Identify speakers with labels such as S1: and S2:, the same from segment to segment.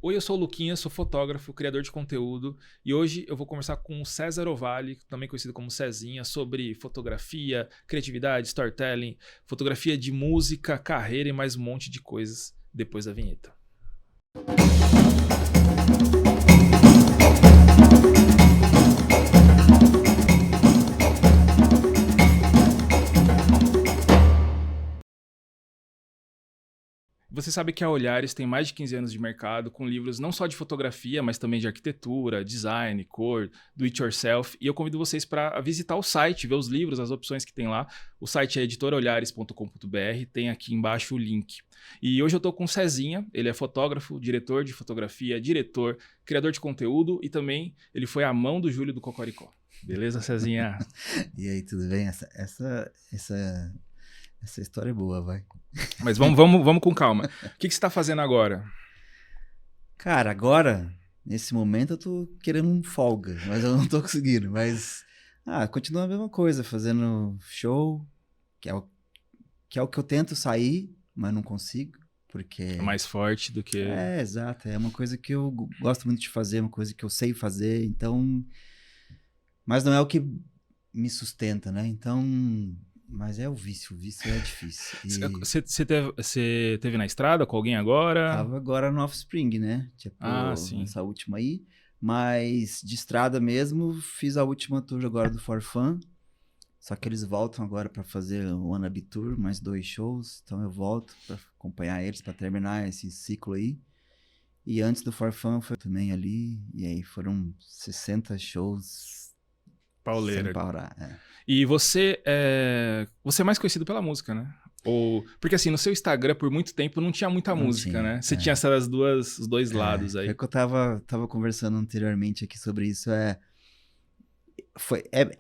S1: Oi, eu sou o Luquinha, sou fotógrafo, criador de conteúdo e hoje eu vou conversar com o César Ovalle, também conhecido como Cezinha, sobre fotografia, criatividade, storytelling, fotografia de música, carreira e mais um monte de coisas depois da vinheta. Você sabe que a Olhares tem mais de 15 anos de mercado, com livros não só de fotografia, mas também de arquitetura, design, cor, do it yourself. E eu convido vocês para visitar o site, ver os livros, as opções que tem lá. O site é editorolhares.com.br, tem aqui embaixo o link. E hoje eu estou com o Cezinha, ele é fotógrafo, diretor de fotografia, diretor, criador de conteúdo e também ele foi a mão do Júlio do Cocoricó. Beleza, Cezinha?
S2: E aí, tudo bem? Essa história é boa, vai.
S1: Mas vamos com calma. O que você está fazendo agora?
S2: Cara, agora, nesse momento, eu tô querendo um folga, mas eu não tô conseguindo. Mas, continua a mesma coisa, fazendo show, que é o que eu tento sair, mas não consigo, porque...
S1: É mais forte do que...
S2: É, exato. É uma coisa que eu gosto muito de fazer, uma coisa que eu sei fazer, então... Mas não é o que me sustenta, né? Então... Mas é o vício é difícil.
S1: Você teve na estrada com alguém agora?
S2: Tava agora no Offspring, né? Tipo,
S1: sim.
S2: essa última aí. Mas de estrada mesmo, fiz a última tour agora do For Fun. Só que eles voltam agora pra fazer o Wannabe Tour, mais 2 shows. Então eu volto pra acompanhar eles, pra terminar esse ciclo aí. E antes do For Fun foi também ali. E aí foram 60 shows
S1: Pauleira.
S2: sem parar. É.
S1: E você é mais conhecido pela música, né? Porque assim, no seu Instagram, por muito tempo, não tinha muita música, né? Você tinha essas os dois lados aí.
S2: É que eu tava conversando anteriormente aqui sobre isso,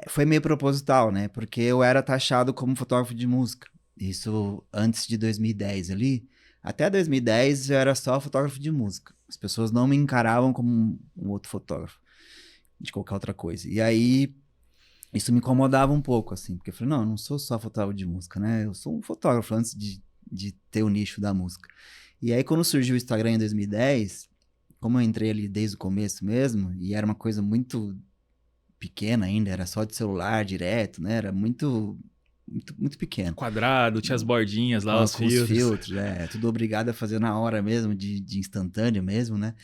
S2: foi meio proposital, né? Porque eu era taxado como fotógrafo de música. Isso antes de 2010 ali. Até 2010 eu era só fotógrafo de música. As pessoas não me encaravam como um outro fotógrafo de qualquer outra coisa. E aí isso me incomodava um pouco, assim, porque eu falei, não, eu não sou só fotógrafo de música, né? Eu sou um fotógrafo antes de ter o nicho da música. E aí, quando surgiu o Instagram em 2010, como eu entrei ali desde o começo mesmo, e era uma coisa muito pequena ainda, era só de celular direto, né? Era muito pequeno.
S1: Quadrado, tinha as bordinhas lá, os
S2: Com os
S1: filtros.
S2: filtros, tudo obrigado a fazer na hora mesmo, de instantâneo mesmo, né?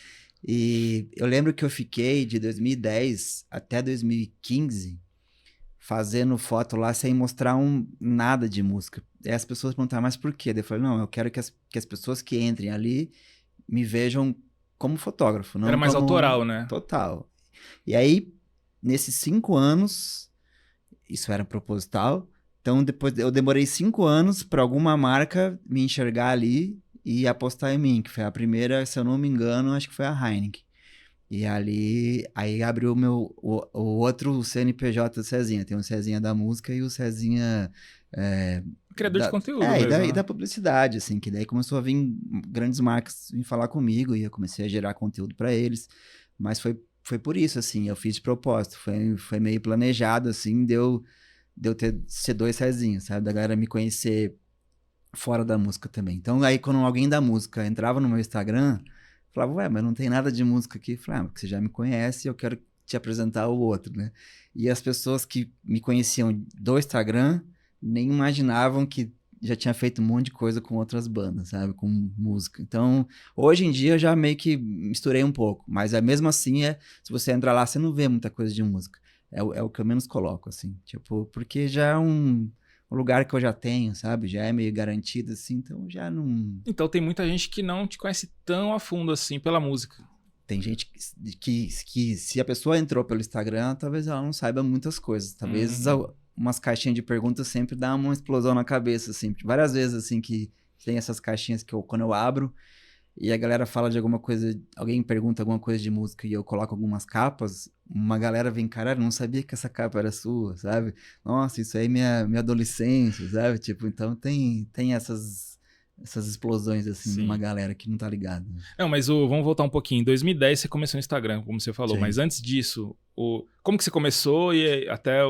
S2: E eu lembro que eu fiquei de 2010 até 2015 fazendo foto lá sem mostrar nada de música. E as pessoas perguntaram, mas por quê? Eu falei, não, eu quero que as pessoas que entrem ali me vejam como fotógrafo, não
S1: Era mais
S2: como...
S1: autoral, né?
S2: Total. E aí, nesses 5 anos, isso era proposital, então depois eu demorei 5 anos para alguma marca me enxergar ali e apostar em mim, que foi a primeira, se eu não me engano, acho que foi a Heineken. E ali, aí abriu o outro CNPJ do Cezinha. Tem o Cezinha da música e o Cezinha...
S1: Criador de conteúdo mesmo,
S2: e
S1: né?
S2: da publicidade, assim, que daí começou a vir grandes marcas vir falar comigo e eu comecei a gerar conteúdo para eles. Mas foi por isso, assim, eu fiz de propósito. Foi meio planejado, assim, de eu ser 2 Cezinhas, sabe? Da galera me conhecer fora da música também. Então, aí quando alguém da música entrava no meu Instagram... Falava, ué, mas não tem nada de música aqui. Falei, porque você já me conhece, eu quero te apresentar o outro, né? E as pessoas que me conheciam do Instagram nem imaginavam que já tinha feito um monte de coisa com outras bandas, sabe? Com música. Então, hoje em dia eu já meio que misturei um pouco. Mas mesmo assim, se você entrar lá, você não vê muita coisa de música. É o que eu menos coloco, assim. Tipo, porque já é um lugar que eu já tenho, sabe? Já é meio garantido, assim, então já não...
S1: Então tem muita gente que não te conhece tão a fundo assim pela música.
S2: Tem gente que se a pessoa entrou pelo Instagram, talvez ela não saiba muitas coisas. Talvez umas caixinhas de perguntas sempre dá uma explosão na cabeça, assim. Várias vezes, assim, que tem essas caixinhas que quando eu abro e a galera fala de alguma coisa, alguém pergunta alguma coisa de música e eu coloco algumas capas, uma galera vem, caralho, não sabia que essa capa era sua, sabe? Nossa, isso aí é minha adolescência, sabe? Tipo, então tem essas essas explosões, assim, de
S1: Sim.
S2: uma galera que não tá ligada.
S1: Não, mas vamos voltar um pouguinho. Em 2010 você começou no Instagram, como você falou.
S2: Sim.
S1: Mas antes disso, como que você começou e até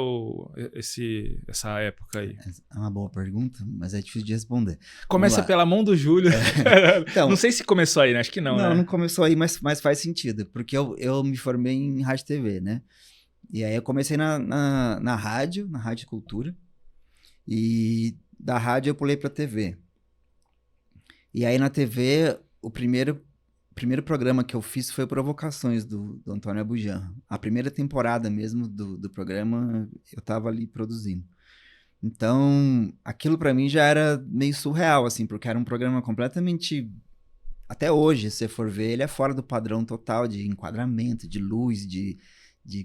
S1: essa época aí?
S2: É uma boa pergunta, mas é difícil de responder.
S1: Começa pela mão do Júlio.
S2: Então,
S1: não sei se começou aí, né? Acho que não,
S2: não
S1: né?
S2: começou aí, mas faz sentido, porque eu me formei em rádio e TV, né? E aí eu comecei na rádio Cultura, e da rádio eu pulei pra TV. E aí na TV, o primeiro programa que eu fiz foi Provocações, do Antônio Abujanra. A primeira temporada mesmo do programa, eu tava ali produzindo. Então, aquilo pra mim já era meio surreal, assim, porque era um programa completamente... Até hoje, se você for ver, ele é fora do padrão total de enquadramento, de luz, de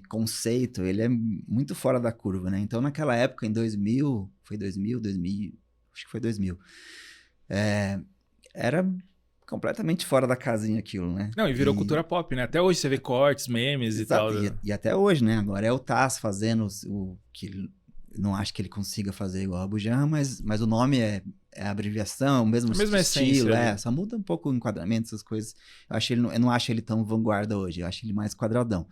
S2: conceito. Ele é muito fora da curva, né? Então, naquela época, em 2000... Foi 2000? Acho que foi 2000. Era completamente fora da casinha aquilo, né?
S1: Não, e virou cultura pop, né? Até hoje você vê cortes, memes e tal.
S2: Exato, e até hoje, né? Agora é o Taz fazendo o que ele... Não acho que ele consiga fazer igual a Bujan, mas o nome é a abreviação, o mesmo
S1: A mesma
S2: estilo,
S1: essência,
S2: só muda um pouco o enquadramento, essas coisas. Eu não acho ele tão vanguarda hoje, eu acho ele mais quadradão.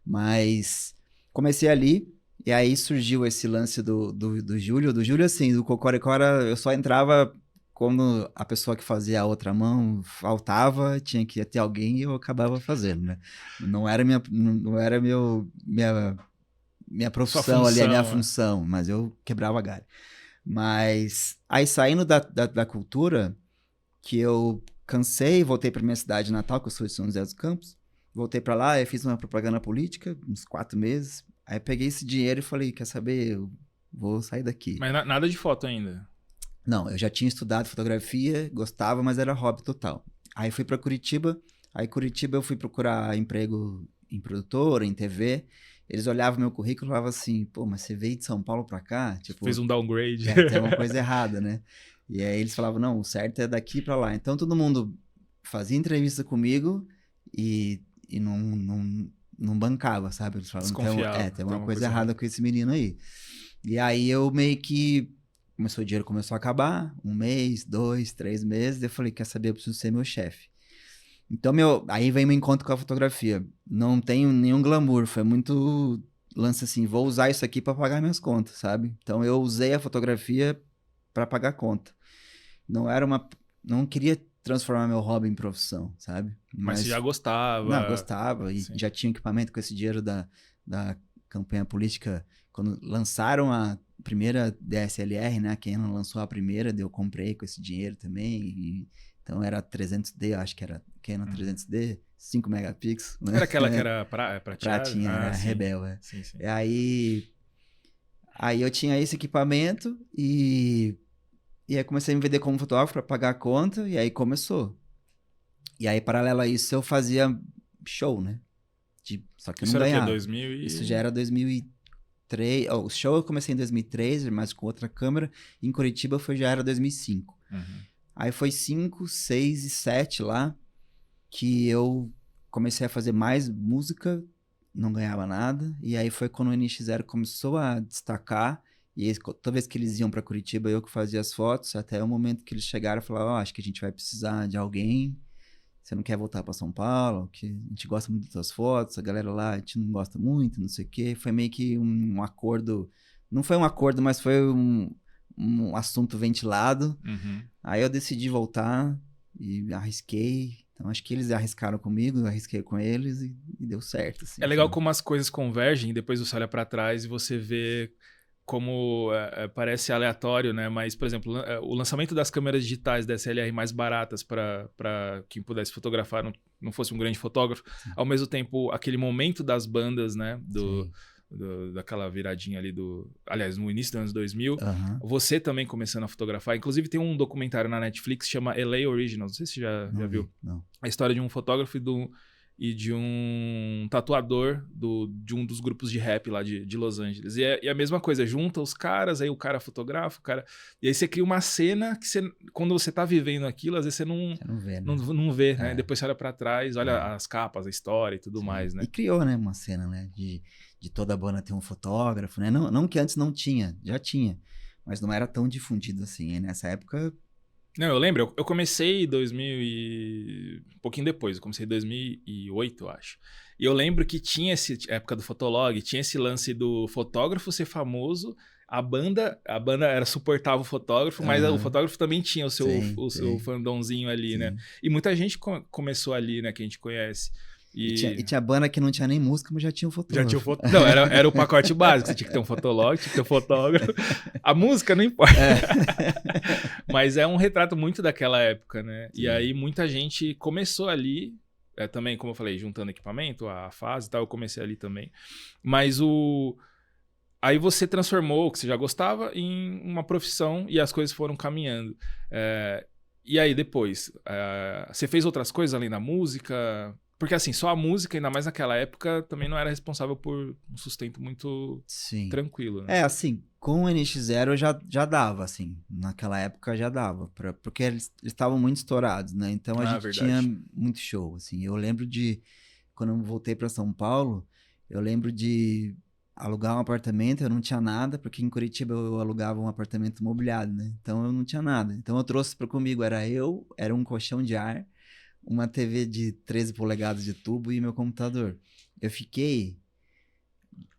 S2: Mas comecei ali, e aí surgiu esse lance do Júlio. Do Júlio, assim, do Cocoricora, eu só entrava quando a pessoa que fazia a outra mão faltava, tinha que ter alguém e eu acabava fazendo, né? Não era minha profissão ali, a minha função, mas eu quebrava galho. Mas aí saindo da cultura, que eu cansei, voltei para minha cidade natal, que eu sou de São José dos Campos, voltei para lá, eu fiz uma propaganda política, uns 4 meses, aí peguei esse dinheiro e falei, quer saber, eu vou sair daqui.
S1: Mas nada de foto ainda?
S2: Não, eu já tinha estudado fotografia, gostava, mas era hobby total. Aí fui para Curitiba, eu fui procurar emprego em produtora, em TV. Eles olhavam meu currículo e falavam assim, pô, mas você veio de São Paulo pra cá? Tipo,
S1: fez um downgrade.
S2: Tem uma coisa errada, né? E aí eles falavam, não, o certo é daqui pra lá. Então todo mundo fazia entrevista comigo e não bancava, sabe? Eles falavam, tem uma coisa errada com esse menino aí. E aí eu meio que... O dinheiro começou a acabar, 1 mês, 2, 3 meses, eu falei, quer saber, eu preciso ser meu chefe. Então, aí vem meu encontro com a fotografia. Não tenho nenhum glamour, foi muito lance assim, vou usar isso aqui para pagar minhas contas, sabe? Então, eu usei a fotografia para pagar conta. Não queria transformar meu hobby em profissão, sabe?
S1: Mas você já gostava.
S2: Não, gostava, e já tinha equipamento com esse dinheiro da campanha política. Quando lançaram a primeira DSLR, né? Quem não lançou a primeira, eu comprei com esse dinheiro também. Então era 300D, acho que era Canon 300D, 5 megapixels. Né?
S1: Era aquela que era prateada?
S2: Pratinha, era
S1: sim.
S2: Rebel,
S1: Sim, sim.
S2: E aí eu tinha esse equipamento e aí comecei a me vender como fotógrafo para pagar a conta e aí começou. E aí, paralelo a isso, eu fazia show, né? Só que eu não ganhava.
S1: Isso era o quê?
S2: Isso já era 2003. O show eu comecei em 2003, mas com outra câmera. Em Curitiba já era 2005.
S1: Uhum.
S2: Aí foi 5, 6 e 7 lá que eu comecei a fazer mais música, não ganhava nada. E aí foi quando o NX0 começou a destacar. E toda vez que eles iam para Curitiba, eu que fazia as fotos. Até o momento que eles chegaram e falaram, acho que a gente vai precisar de alguém. Você não quer voltar para São Paulo? Que a gente gosta muito das suas fotos. A galera lá, a gente não gosta muito, não sei o quê. Foi meio que um acordo. Não foi um acordo, mas foi um assunto ventilado.
S1: Uhum.
S2: Aí eu decidi voltar e arrisquei. Então acho que eles arriscaram comigo, eu arrisquei com eles e deu certo. Assim,
S1: é legal como as coisas convergem e depois você olha para trás e você vê como parece aleatório, né? Mas, por exemplo, o lançamento das câmeras digitais DSLR mais baratas para quem pudesse fotografar, não fosse um grande fotógrafo, ao mesmo tempo aquele momento das bandas, né? Daquela viradinha ali aliás, no início dos anos 2000, você também começando a fotografar. Inclusive tem um documentário na Netflix que chama LA Originals, não sei se você já viu.
S2: Não.
S1: A história de um fotógrafo e de um tatuador de um dos grupos de rap lá de Los Angeles. E a mesma coisa, junta os caras, aí o cara fotografa, e aí você cria uma cena que quando você tá vivendo aquilo, às vezes você não
S2: vê, né?
S1: Não vê, né? Depois você olha pra trás, olha as capas, a história e tudo mais, né?
S2: E criou, né, uma cena, né, de toda a banda ter um fotógrafo, né? Não que antes não tinha, já tinha, mas não era tão difundido assim. E nessa época
S1: Não, eu lembro, eu comecei em 2000 e... um pouquinho depois, eu comecei em 2008, eu acho. E eu lembro que tinha essa época do Fotolog, tinha esse lance do fotógrafo ser famoso, a banda era suportava o fotógrafo, mas o
S2: Aham.
S1: fotógrafo também tinha o seu,
S2: Sim,
S1: o seu
S2: sim,
S1: fandomzinho ali, né?
S2: sim.
S1: E muita gente começou ali, né, que a gente conhece.
S2: E
S1: E
S2: tinha banda que não tinha nem música, mas já tinha um
S1: já tinha o
S2: fotógrafo.
S1: foto. Não, era o pacote básico. Você tinha que ter um fotolog, tinha que ter um fotógrafo. A música não importa.
S2: É.
S1: Mas é um retrato muito daquela época, né? E
S2: Sim.
S1: aí muita gente começou ali. Também, como eu falei, juntando equipamento, a fase e tal, eu comecei ali também. Mas o. Aí você transformou o que você já gostava em uma profissão e as coisas foram caminhando. E aí depois, você fez outras coisas além da música? Porque assim, só a música, ainda mais naquela época, também não era responsável por um sustento muito
S2: Sim.
S1: tranquilo, né?
S2: É, assim, com o NX0 já dava, assim, naquela época já dava, porque eles estavam muito estourados, né? Então a
S1: Ah,
S2: gente tinha
S1: verdade.
S2: muito show, assim. Eu lembro de, quando eu voltei para São Paulo, eu lembro de alugar um apartamento, eu não tinha nada, porque em Curitiba eu alugava um apartamento mobiliado, né? Então eu não tinha nada. Então eu trouxe para comigo, era um colchão de ar, uma TV de 13 polegadas de tubo e meu computador. Eu fiquei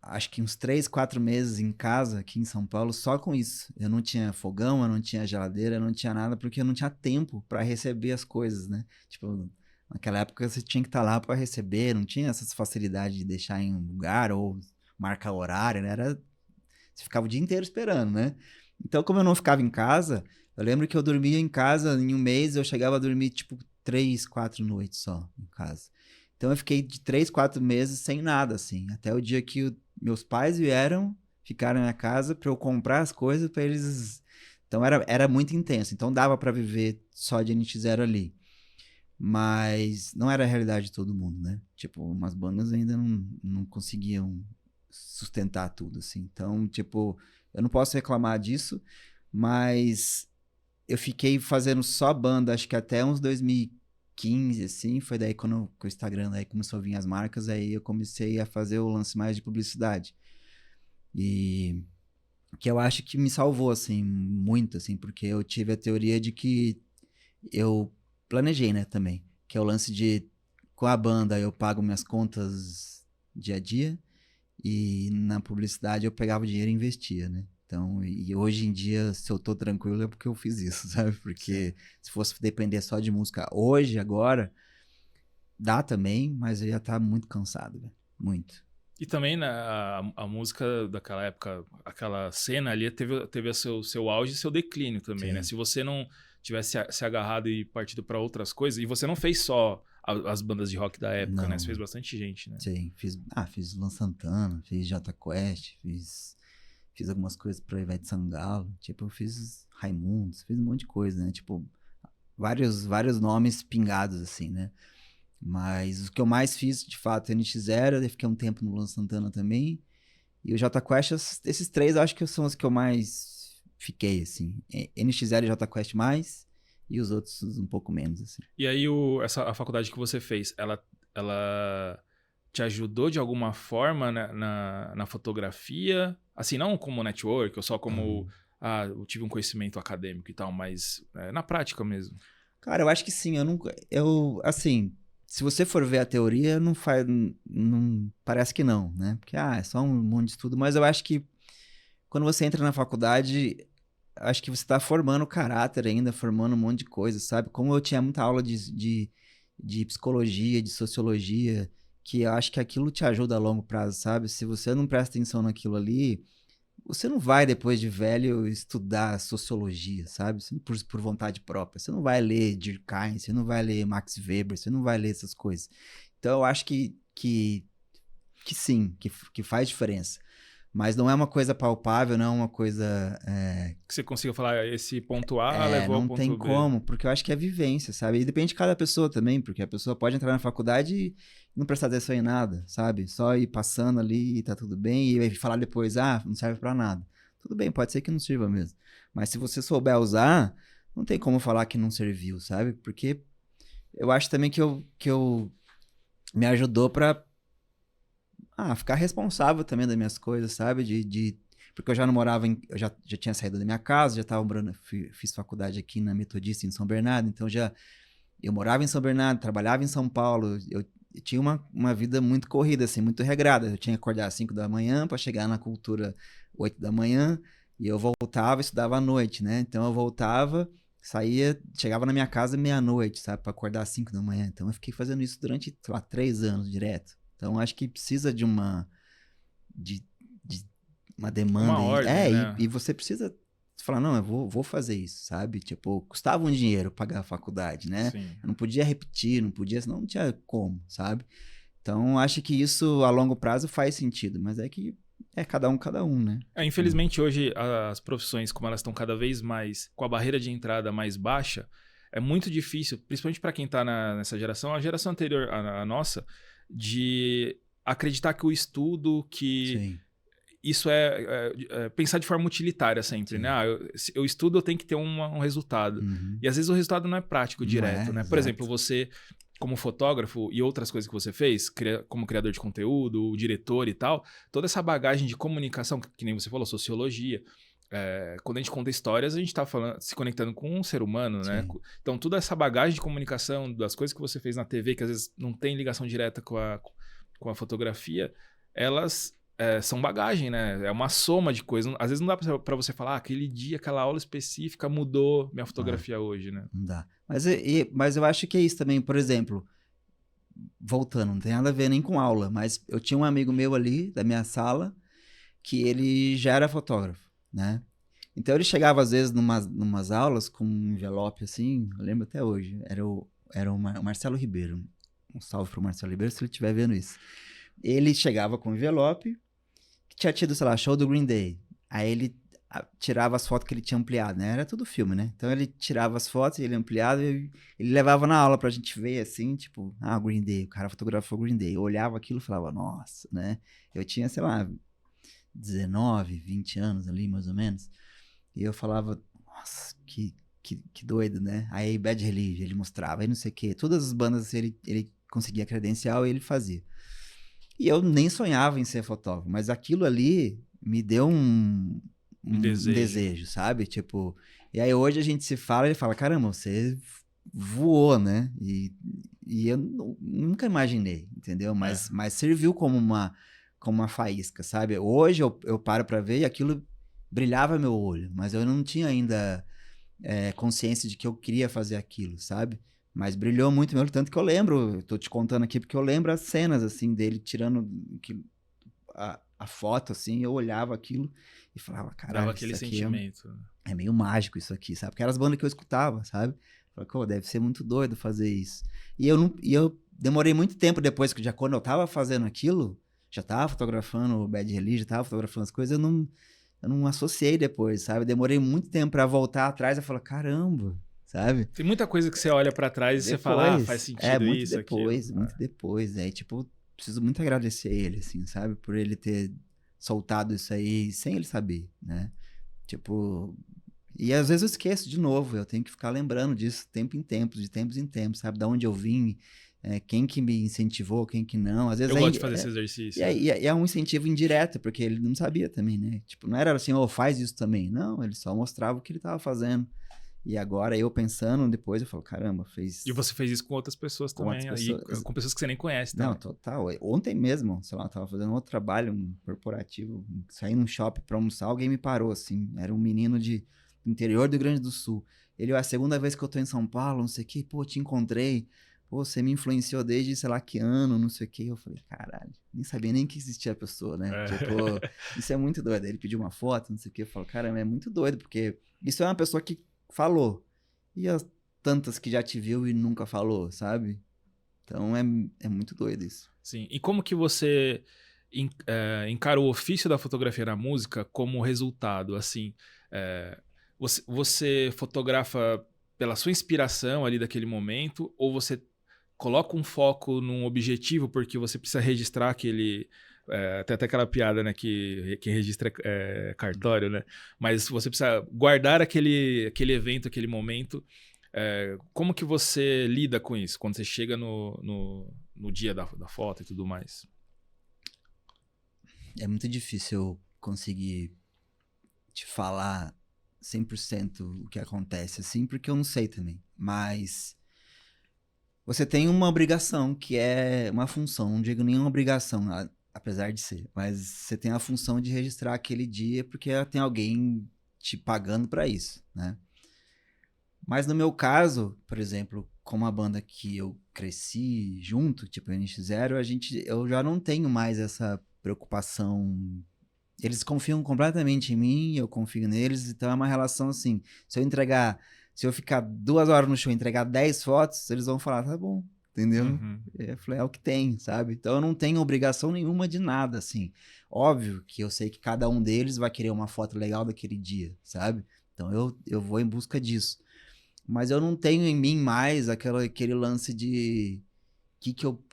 S2: acho que uns 3, 4 meses em casa aqui em São Paulo só com isso. Eu não tinha fogão, eu não tinha geladeira, eu não tinha nada porque eu não tinha tempo para receber as coisas, né? Tipo, naquela época você tinha que estar lá para receber, não tinha essas facilidades de deixar em um lugar ou marcar horário, né? Você ficava o dia inteiro esperando, né? Então, como eu não ficava em casa, eu lembro que eu dormia em casa em um mês, eu chegava a dormir tipo 3, 4 noites só em casa. Então eu fiquei de 3, 4 meses sem nada, assim, até o dia que meus pais vieram, ficaram na minha casa para eu comprar as coisas para eles. Então era muito intenso. Então dava para viver só de NX0 ali. Mas não era a realidade de todo mundo, né? Tipo, umas bandas ainda não conseguiam sustentar tudo, assim. Então, tipo, eu não posso reclamar disso, mas eu fiquei fazendo só banda, acho que até uns 2015, assim. Foi daí quando com o Instagram aí começou a vir as marcas, aí eu comecei a fazer o lance mais de publicidade. E que eu acho que me salvou, assim, muito, assim, porque eu tive a teoria de que eu planejei, né, também. Que é o lance de, com a banda, eu pago minhas contas dia a dia e na publicidade eu pegava o dinheiro e investia, né? Então, e hoje em dia, se eu tô tranquilo é porque eu fiz isso, sabe?
S1: Sim.
S2: Porque se fosse depender só de música hoje, agora, dá também, mas eu ia estar muito cansado, velho. Muito.
S1: E também né, a música daquela época, aquela cena ali teve o seu auge e seu declínio também, né?
S2: Sim,
S1: Se você não tivesse se agarrado e partido para outras coisas, e você não fez só as bandas de rock da época, né? Você fez
S2: não,
S1: bastante gente, né?
S2: sim. Fiz Luan Santana, fiz Jota Quest, fiz algumas coisas pra Ivete Sangalo, tipo, eu fiz Raimundos, fiz um monte de coisa, né? Tipo, vários nomes pingados, assim, né? Mas o que eu mais fiz, de fato, é NX0, eu fiquei um tempo no Luan Santana também, e o Jota Quest, esses três eu acho que são os que eu mais fiquei, assim. NX0 e Jota Quest mais, e os outros um pouco menos, assim.
S1: E aí a faculdade que você fez, ela te ajudou de alguma forma na fotografia? Assim, não como network, ou só como,
S2: Aham.
S1: eu tive um conhecimento acadêmico e tal, mas na prática mesmo.
S2: Cara, eu acho que sim. Eu nunca. Assim, se você for ver a teoria, não faz. Não, parece que não, né? Porque, é só um monte de estudo. Mas eu acho que quando você entra na faculdade, acho que você está formando caráter ainda, formando um monte de coisa, sabe? Como eu tinha muita aula de psicologia, de sociologia, que eu acho que aquilo te ajuda a longo prazo, sabe? Se você não presta atenção naquilo ali. Você não vai, depois de velho, estudar sociologia, sabe? Você por vontade própria. Você não vai ler Durkheim, você não vai ler Max Weber, você não vai ler essas coisas. Então, eu acho que sim, que faz diferença. Mas não é uma coisa palpável, não é uma coisa.
S1: Que você consiga falar, esse ponto A levou ao
S2: Não tem
S1: ponto B.
S2: como, porque eu acho que é vivência, sabe? E depende de cada pessoa também, porque a pessoa pode entrar na faculdade e não prestar atenção em nada, sabe? Só ir passando ali e tá tudo bem, e aí falar depois, não serve pra nada. Tudo bem, pode ser que não sirva mesmo. Mas se você souber usar, não tem como falar que não serviu, sabe? Porque eu acho também que eu me ajudou pra ficar responsável também das minhas coisas, sabe? porque eu já não morava eu já tinha saído da minha casa, já estava morando, fiz faculdade aqui na Metodista em São Bernardo, então eu morava em São Bernardo, trabalhava em São Paulo, eu tinha uma vida muito corrida, assim, muito regrada. Eu tinha que acordar às 5 da manhã para chegar na cultura 8 da manhã, e eu voltava e estudava à noite, né? Então eu voltava, saía, chegava na minha casa meia-noite, sabe? Para acordar às 5 da manhã. Então eu fiquei fazendo isso durante, sei lá, 3 anos direto. Então acho que precisa de, de uma
S1: Uma
S2: demanda.
S1: ordem, né?
S2: E você precisa falar, não, eu vou fazer isso, sabe? Tipo, custava um dinheiro pagar a faculdade, né?
S1: Sim.
S2: Eu não podia repetir, não podia, senão não tinha como, sabe? Então, acho que isso a longo prazo faz sentido, mas é que é cada um, né?
S1: Infelizmente, hoje, as profissões, como elas estão cada vez mais com a barreira de entrada mais baixa, é muito difícil, principalmente para quem está nessa geração, a geração anterior à nossa, de acreditar que o estudo, que
S2: Sim,
S1: isso é pensar de forma utilitária sempre, né?
S2: sim.
S1: Se eu estudo, eu tenho que ter um resultado.
S2: Uhum.
S1: E às vezes o resultado não é prático,
S2: Não
S1: direto,
S2: é,
S1: né? Por exemplo,
S2: exato.
S1: você, como fotógrafo e outras coisas que você fez, como criador de conteúdo, diretor e tal, toda essa bagagem de comunicação, que nem você falou, sociologia. Quando a gente conta histórias, a gente está se conectando com um ser humano, né?
S2: Sim.
S1: Então, toda essa bagagem de comunicação, das coisas que você fez na TV, que às vezes não tem ligação direta com a fotografia, elas são bagagem, né? É uma soma de coisas. Às vezes não dá pra você falar, aquele dia, aquela aula específica mudou minha
S2: Ah,
S1: fotografia hoje, né?
S2: não dá. Mas eu acho que é isso também, por exemplo, voltando, não tem nada a ver nem com aula, mas eu tinha um amigo meu ali da minha sala que ele já era fotógrafo, né? Então ele chegava às vezes numas aulas com um envelope assim, eu lembro até hoje, o Marcelo Ribeiro. Um salve pro Marcelo Ribeiro se ele estiver vendo isso. Ele chegava com um envelope que tinha tido, sei lá, show do Green Day. Aí ele tirava as fotos que ele tinha ampliado, né? Era tudo filme, né? Então ele tirava as fotos, ele ampliava e ele levava na aula pra gente ver assim, tipo, Green Day, o cara fotografou Green Day. Eu olhava aquilo e falava, nossa, né? Eu tinha, sei lá, 19, 20 anos ali, mais ou menos. E eu falava, nossa, que doido, né? Aí Bad Religion, ele mostrava, aí não sei o quê. Todas as bandas assim, ele conseguia credencial e ele fazia. E eu nem sonhava em ser fotógrafo, mas aquilo ali me deu
S1: Um
S2: um
S1: desejo.
S2: desejo, sabe? Tipo, e aí hoje a gente se fala e ele fala, caramba, você voou, né? E eu nunca imaginei, entendeu?
S1: É.
S2: Mas serviu como uma faísca, sabe? Hoje eu paro pra ver e aquilo brilhava meu olho, mas eu não tinha ainda consciência de que eu queria fazer aquilo, sabe? Mas brilhou muito meu olho, tanto que eu lembro, eu tô te contando aqui porque eu lembro as cenas, assim, dele tirando a foto, assim, eu olhava aquilo e falava,
S1: Dava
S2: caralho,
S1: aquele
S2: isso aqui
S1: sentimento.
S2: é meio mágico isso aqui, sabe? Porque eram as bandas que eu escutava, sabe? Falei, pô, deve ser muito doido fazer isso. E eu demorei muito tempo depois, que já quando eu tava fazendo aquilo, já tava fotografando o Bad Religion, já tava fotografando as coisas, eu não associei depois, sabe? Demorei muito tempo pra voltar atrás e falar, caramba, sabe?
S1: Tem muita coisa que você olha pra trás e você fala, faz sentido isso, aquilo.
S2: Muito depois. Aí, tipo, preciso muito agradecer ele, assim, sabe? Por ele ter soltado isso aí sem ele saber, né? Tipo, e às vezes eu esqueço de novo, eu tenho que ficar lembrando disso de tempos em tempos, sabe? Da onde eu vim, quem que me incentivou, quem que não. Às vezes
S1: Eu gosto de fazer esse exercício.
S2: é um incentivo indireto, porque ele não sabia também, né? Tipo, não era assim, faz isso também. Não, ele só mostrava o que ele tava fazendo. E agora eu pensando, depois eu falo, caramba,
S1: E
S2: fez
S1: você fez isso com outras pessoas
S2: com outras
S1: também, aí
S2: pessoas.
S1: com pessoas que você nem conhece
S2: Não,
S1: também.
S2: total. Ontem mesmo, sei lá, eu tava fazendo outro trabalho, um corporativo, saí num shopping pra almoçar, alguém me parou, assim. Era um menino do interior do Rio Grande do Sul. Ele, é a segunda vez que eu tô em São Paulo, não sei o quê, pô, te encontrei. Pô, você me influenciou desde sei lá que ano, não sei o quê. Eu falei, caralho, nem sabia nem que existia a pessoa, né?
S1: É.
S2: Tipo, isso é muito doido. Aí ele pediu uma foto, não sei o quê. Eu falo, caramba, é muito doido, porque isso é uma pessoa que falou. E as tantas que já te viu e nunca falou, sabe? Então é muito doido isso.
S1: Sim. E como que você encara o ofício da fotografia na música como resultado? Assim, você fotografa pela sua inspiração ali daquele momento, ou você coloca um foco num objetivo porque você precisa registrar aquele. Tem até aquela piada, né, que quem registra é cartório, né? Mas você precisa guardar aquele evento, aquele momento. Como que você lida com isso quando você chega no dia da foto e tudo mais?
S2: É muito difícil eu conseguir. te falar 100% o que acontece, assim, porque eu não sei também. Mas você tem uma obrigação, que é uma função, não digo nenhuma obrigação, apesar de ser, mas você tem a função de registrar aquele dia porque tem alguém te pagando pra isso, né? Mas no meu caso, por exemplo, como a banda que eu cresci junto, tipo a NX Zero, eu já não tenho mais essa preocupação. Eles confiam completamente em mim, eu confio neles, então é uma relação assim. Se eu ficar 2 horas no show e entregar 10 fotos, eles vão falar, tá bom, entendeu?
S1: Uhum.
S2: Eu falei, é o que tem, sabe? Então eu não tenho obrigação nenhuma de nada, assim. Óbvio que eu sei que cada um deles vai querer uma foto legal daquele dia, sabe? Então eu vou em busca disso. Mas eu não tenho em mim mais aquele lance de que eu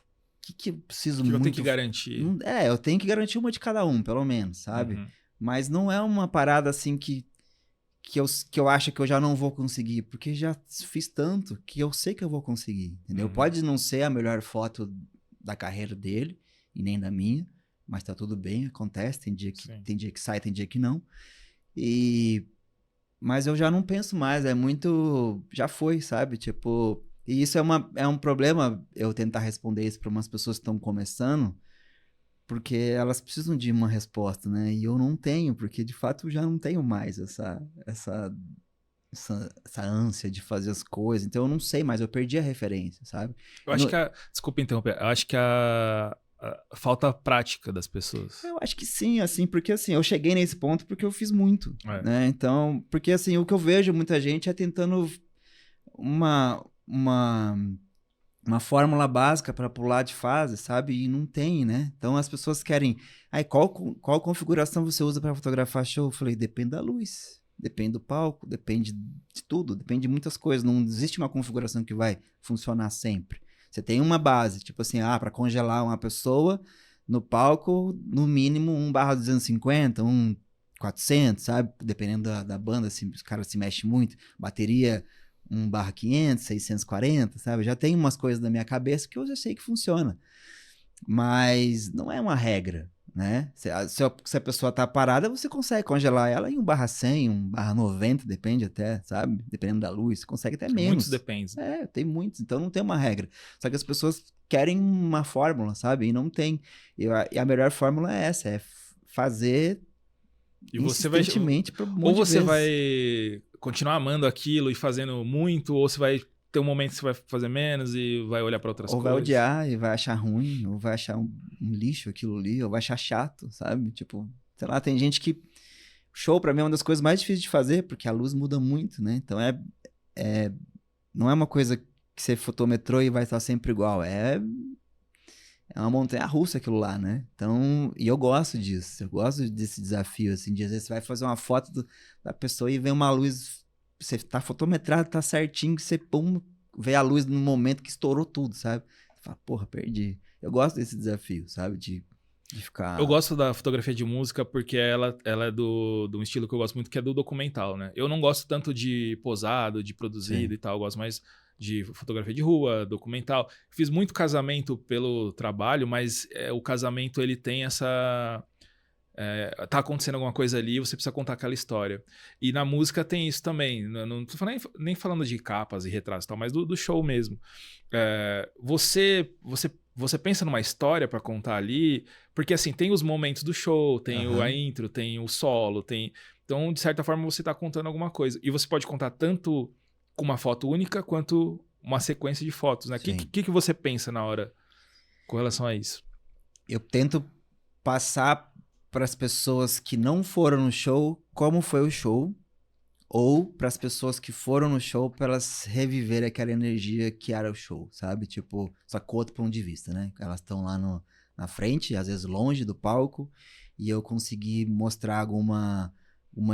S2: que eu preciso
S1: Que eu tenho que
S2: muito.
S1: garantir.
S2: Eu tenho que garantir uma de cada um, pelo menos, sabe?
S1: Uhum.
S2: Mas não é uma parada assim que eu acho que eu já não vou conseguir, porque já fiz tanto que eu sei que eu vou conseguir, entendeu?
S1: Uhum.
S2: Pode não ser a melhor foto da carreira dele, e nem da minha, mas tá tudo bem, acontece,
S1: Sim.
S2: tem dia que sai, tem dia que não. E mas eu já não penso mais, é muito. Já foi, sabe? Tipo. E isso é um problema eu tentar responder isso para umas pessoas que estão começando, porque elas precisam de uma resposta, né? E eu não tenho, porque de fato eu já não tenho mais essa ânsia de fazer as coisas. Então eu não sei mais, eu perdi a referência, sabe?
S1: Eu
S2: Eu,
S1: acho
S2: não-
S1: que desculpa interromper. Eu acho que a falta prática das pessoas.
S2: eu acho que sim, assim, porque assim, eu cheguei nesse ponto porque eu fiz muito,
S1: É.
S2: né? Então, porque assim, o que eu vejo muita gente é tentando uma, uma, uma fórmula básica para pular de fase, sabe? E não tem, né? Então as pessoas querem. Aí, qual configuração você usa para fotografar show? Eu falei, depende da luz, depende do palco, depende de tudo, depende de muitas coisas. Não existe uma configuração que vai funcionar sempre. Você tem uma base, tipo assim, para congelar uma pessoa no palco, no mínimo 1/250, 400, sabe? Dependendo da banda, se os caras se mexem muito. Bateria 1/500, 640, sabe? Já tem umas coisas na minha cabeça que eu já sei que funciona. Mas não é uma regra, né? Se a pessoa tá parada, você consegue congelar ela em 1/100, 1/90, depende até, sabe? Dependendo da luz, você consegue até
S1: Muitos
S2: menos.
S1: dependem.
S2: Tem muitos, então não tem uma regra. Só que as pessoas querem uma fórmula, sabe? E não tem. E a melhor fórmula é essa, fazer
S1: E você vai.
S2: insistentemente por um
S1: Ou
S2: monte de
S1: você
S2: vezes.
S1: vai continuar amando aquilo e fazendo muito, ou você vai ter um momento que você vai fazer menos e vai olhar para outras
S2: Ou vai
S1: coisas.
S2: odiar e vai achar ruim, ou vai achar um lixo aquilo ali, ou vai achar chato, sabe? Tipo, sei lá, tem gente que. Show pra mim é uma das coisas mais difíceis de fazer, porque a luz muda muito, né? Então não é uma coisa que você fotometrou e vai estar sempre igual. É uma montanha russa aquilo lá, né? Então, e eu gosto disso, eu gosto desse desafio, assim, de às vezes você vai fazer uma foto da pessoa e vem uma luz, você tá fotometrado, tá certinho, que você pum, vê a luz no momento que estourou tudo, sabe? Você fala, porra, perdi. Eu gosto desse desafio, sabe? De
S1: Eu
S2: ficar.
S1: gosto da fotografia de música porque ela é de um estilo que eu gosto muito, que é do documental, né? Eu não gosto tanto de posado, de produzido
S2: Sim,
S1: e tal, eu gosto mais de fotografia de rua, documental. Fiz muito casamento pelo trabalho, mas o casamento ele tem essa. Tá acontecendo alguma coisa ali, você precisa contar aquela história. E na música tem isso também. Não tô nem falando de capas e retratos e tal, mas do show mesmo. Você pensa numa história pra contar ali, porque assim, tem os momentos do show, tem a
S2: aham,
S1: intro, tem o solo, tem. Então, de certa forma, você tá contando alguma coisa. E você pode contar tanto com uma foto única quanto uma sequência de fotos, né? O que,
S2: sim.
S1: que você pensa na hora com relação a isso?
S2: Eu tento passar para as pessoas que não foram no show como foi o show, ou para as pessoas que foram no show para elas reviverem aquela energia que era o show, sabe? Tipo, só que com outro ponto de vista, né? Elas estão lá na frente, às vezes longe do palco, e eu consegui mostrar uma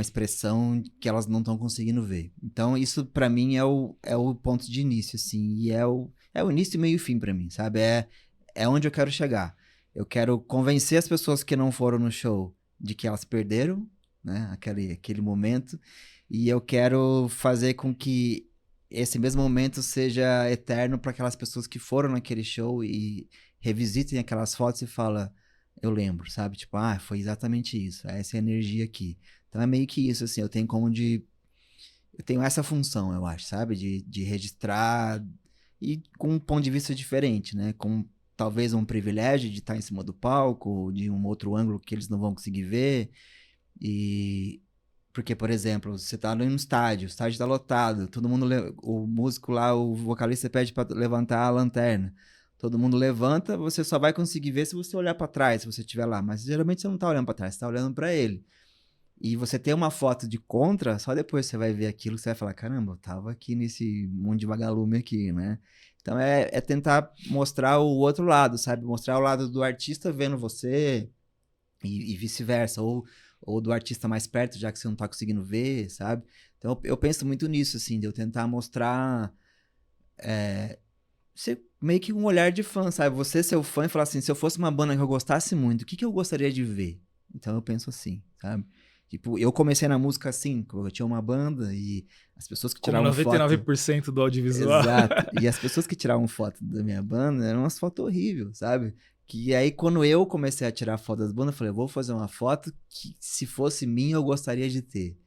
S2: expressão que elas não estão conseguindo ver. Então, isso para mim é o ponto de início, assim, e é o início, meio e fim para mim, sabe? É onde eu quero chegar. Eu quero convencer as pessoas que não foram no show de que elas perderam, né? Aquele momento. E eu quero fazer com que esse mesmo momento seja eterno para aquelas pessoas que foram naquele show e revisitem aquelas fotos e fala, eu lembro, sabe? Tipo, foi exatamente isso, essa é a energia aqui. Então é meio que isso, assim, eu tenho como de... Eu tenho essa função, eu acho, sabe? De registrar e com um ponto de vista diferente, né? Com talvez um privilégio de estar em cima do palco, de um outro ângulo que eles não vão conseguir ver. E porque, por exemplo, você tá num estádio, o estádio tá lotado, todo mundo, o músico lá, o vocalista pede para levantar a lanterna. Todo mundo levanta, você só vai conseguir ver se você olhar para trás, se você estiver lá. Mas geralmente você não tá olhando para trás, você tá olhando para ele. E você tem uma foto de contra, só depois você vai ver aquilo, você vai falar, caramba, eu tava aqui nesse mundo de vagalume aqui, né? Então é tentar mostrar o outro lado, sabe? Mostrar o lado do artista vendo você e vice-versa, ou do artista mais perto, já que você não tá conseguindo ver, sabe? Então eu penso muito nisso, assim, de eu tentar mostrar ser meio que um olhar de fã, sabe? Você ser o fã e falar assim, se eu fosse uma banda que eu gostasse muito, o que que eu gostaria de ver? Então eu penso assim, sabe? Tipo, eu comecei na música assim, eu tinha uma banda e as pessoas que
S1: Como
S2: tiravam foto...
S1: 99% do audiovisual.
S2: Exato. E as pessoas que tiravam foto da minha banda eram umas fotos horríveis, sabe? Que aí quando eu comecei a tirar foto das bandas, eu falei, eu vou fazer uma foto que se fosse minha eu gostaria de ter.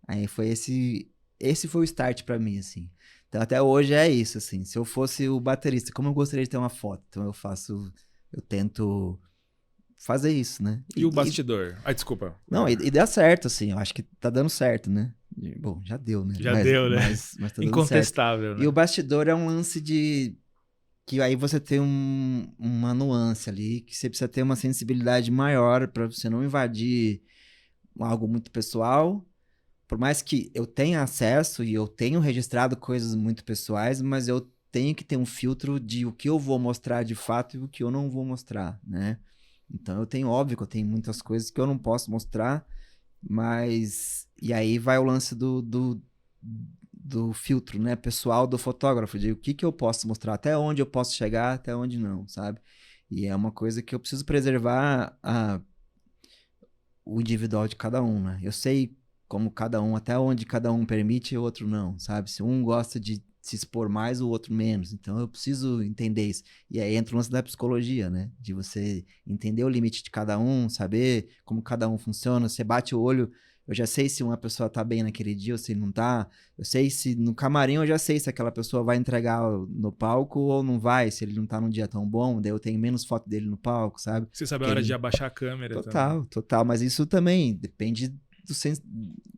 S2: Aí foi esse foi o start pra mim, assim. Então até hoje é isso, assim. Se eu fosse o baterista, como eu gostaria de ter uma foto? Então eu tento fazer isso, né?
S1: E o bastidor? Ah, desculpa.
S2: Não, e dá certo, assim, eu acho que tá dando certo, né? Bom, já deu, né?
S1: Já deu, né?
S2: Mas tá dando certo.
S1: Incontestável, né?
S2: E o bastidor é um lance de... que aí você tem uma nuance ali, que você precisa ter uma sensibilidade maior pra você não invadir algo muito pessoal. Por mais que eu tenha acesso e eu tenho registrado coisas muito pessoais, mas eu tenho que ter um filtro de o que eu vou mostrar de fato e o que eu não vou mostrar, né? Então eu tenho, óbvio que eu tenho muitas coisas que eu não posso mostrar, mas... E aí vai o lance do filtro, né, pessoal do fotógrafo, de o que que eu posso mostrar, até onde eu posso chegar, até onde não, sabe? E é uma coisa que eu preciso preservar o individual de cada um, né? Eu sei como cada um, até onde cada um permite e o outro não, sabe? Se um gosta de se expor mais, o outro menos. Então eu preciso entender isso. E aí entra o lance da psicologia, né? De você entender o limite de cada um, saber como cada um funciona. Você bate o olho, eu já sei se uma pessoa tá bem naquele dia ou se não tá. Eu sei se no camarim eu já sei se aquela pessoa vai entregar no palco ou não vai, se ele não tá num dia tão bom, daí eu tenho menos foto dele no palco, sabe?
S1: Você sabe a
S2: Porque
S1: hora
S2: ele...
S1: de abaixar a câmera também.
S2: Total. Mas isso também depende do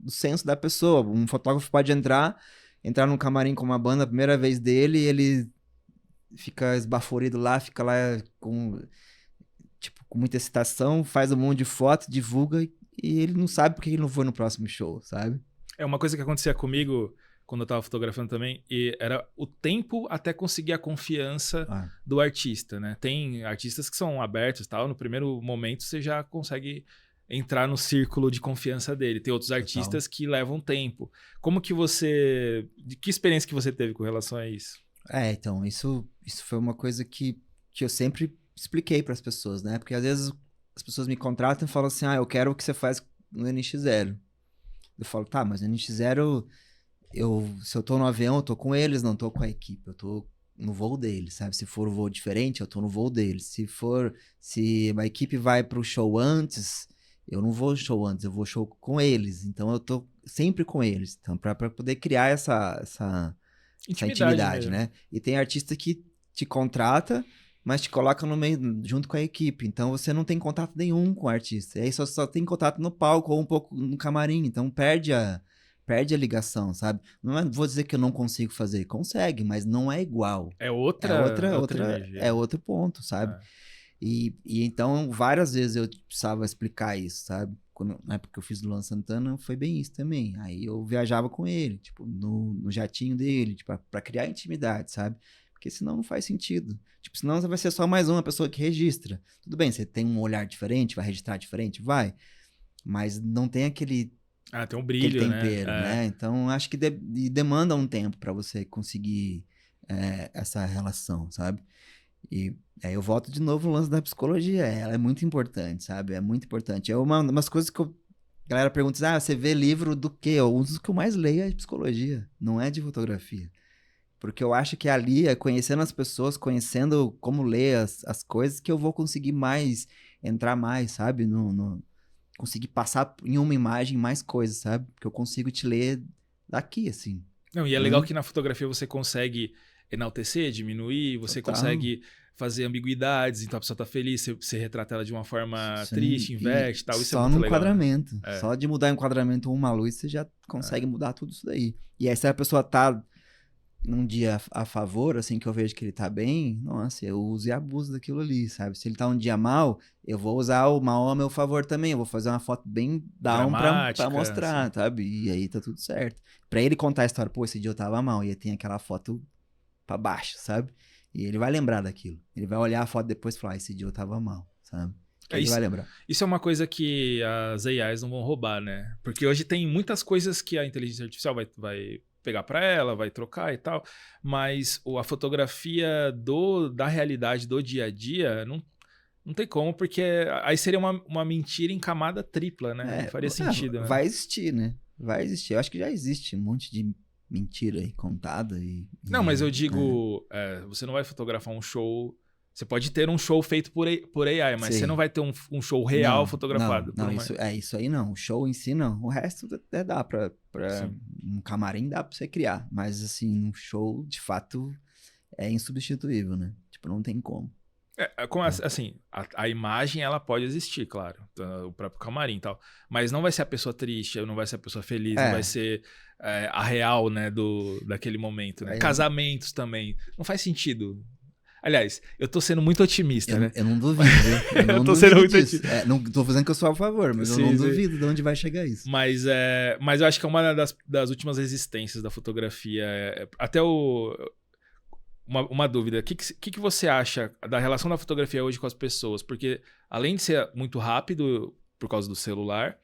S2: senso da pessoa. Um fotógrafo pode entrar num camarim com uma banda, a primeira vez dele, ele fica esbaforido lá, fica lá com muita excitação, faz um monte de foto, divulga e ele não sabe porque ele não foi no próximo show, sabe?
S1: É uma coisa que acontecia comigo quando eu tava fotografando também, e era o tempo até conseguir a confiança do artista, né? Tem artistas que são abertos e tal, no primeiro momento você já consegue entrar no círculo de confiança dele. Tem outros artistas que levam tempo. Como que você... Que experiência que você teve com relação a isso?
S2: Então, isso foi uma coisa que eu sempre expliquei para as pessoas, né? Porque às vezes as pessoas me contratam e falam assim, eu quero o que você faz no NX0. Eu falo, tá, mas no NX0... se eu tô no avião, eu tô com eles, não tô com a equipe, eu tô no voo deles, sabe? Se for um voo diferente, eu tô no voo deles. Se a equipe vai pro show antes, eu não vou show antes, eu vou show com eles. Então eu tô sempre com eles. Então, pra poder criar essa intimidade,
S1: mesmo.
S2: né? E tem artista que te contrata, mas te coloca no meio, junto com a equipe. Então você não tem contato nenhum com o artista. E aí só tem contato no palco ou um pouco no camarim. Então perde a ligação, sabe? Não vou dizer que eu não consigo fazer, consegue, mas não é igual.
S1: É outra energia.
S2: É outro ponto, sabe? E então várias vezes eu precisava explicar isso, sabe? Na época que eu fiz do Luan Santana, foi bem isso também. Aí eu viajava com ele, tipo, no jatinho dele, tipo, pra criar intimidade, sabe? Porque senão não faz sentido. Tipo, senão você vai ser só mais uma pessoa que registra. Tudo bem, você tem um olhar diferente, vai registrar diferente? Vai. Mas não tem aquele
S1: tem um brilho,
S2: aquele tempero, né? Então, acho que demanda um tempo para você conseguir essa relação, sabe? E aí eu volto de novo no lance da psicologia. Ela é muito importante, sabe? É muito importante. É umas coisas que a galera pergunta, você vê livro do quê? Um dos que eu mais leio é de psicologia, não é de fotografia. Porque eu acho que ali, conhecendo as pessoas, conhecendo como ler as coisas, que eu vou conseguir entrar mais, sabe? conseguir passar em uma imagem mais coisas, sabe? Porque eu consigo te ler daqui, assim.
S1: Não, e é legal que na fotografia você consegue enaltecer, diminuir, você
S2: Total.
S1: consegue fazer ambiguidades, então a pessoa tá feliz, você retrata ela de uma forma
S2: Sim,
S1: triste,
S2: e
S1: inverte e tal. Isso é
S2: só
S1: muito
S2: no
S1: legal, né?
S2: enquadramento.
S1: É,
S2: Só de mudar o enquadramento ou uma luz, você já consegue mudar tudo isso daí. E aí, se a pessoa tá num dia a favor, assim, que eu vejo que ele tá bem, nossa, eu uso e abuso daquilo ali, sabe? Se ele tá um dia mal, eu vou usar o mal a meu favor também. Eu vou fazer uma foto bem down pra
S1: dramática, assim.
S2: mostrar, sabe? E aí tá tudo certo. Pra ele contar a história, pô, esse dia eu tava mal. E aí tem aquela foto pra baixo, sabe? E ele vai lembrar daquilo. Ele vai olhar a foto depois e falar, esse dia eu tava mal, sabe? Que
S1: É
S2: ele vai
S1: isso,
S2: lembrar.
S1: isso é uma coisa que as AIs não vão roubar, né? Porque hoje tem muitas coisas que a inteligência artificial vai pegar para ela, vai trocar e tal, mas a fotografia da realidade do dia a dia não tem como, porque aí seria uma mentira em camada tripla, né? Não
S2: É,
S1: faria sentido, né?
S2: vai existir, né? Vai existir. Eu acho que já existe um monte de mentira aí contada
S1: Não, mas eu
S2: né?
S1: digo, você não vai fotografar um show. Você pode ter um show feito por AI, mas você não
S2: Sei.
S1: vai ter um show real
S2: Não,
S1: fotografado por
S2: não,
S1: uma.
S2: isso aí não. O show em si não. O resto até dá pra
S1: Sim.
S2: um camarim dá pra você criar. Mas assim, um show, de fato, é insubstituível, né? Tipo, não tem como. Tá?
S1: Assim, a imagem ela pode existir, claro, o próprio camarim e tal, mas não vai ser a pessoa triste, não vai ser a pessoa feliz, não vai
S2: É,
S1: ser a real, né, daquele momento, né?
S2: aí
S1: Casamentos também, não faz sentido. Aliás, eu tô sendo muito otimista, né?
S2: eu não duvido, viu? Eu
S1: Eu
S2: não
S1: tô sendo
S2: duvido
S1: muito
S2: disso.
S1: otimista.
S2: É, não tô dizendo que eu sou a favor, mas eu não
S1: Sim, sim.
S2: duvido de onde vai chegar isso.
S1: Mas eu acho que é uma das últimas resistências da fotografia. Até uma dúvida. O que você acha da relação da fotografia hoje com as pessoas? Porque além de ser muito rápido por causa do celular,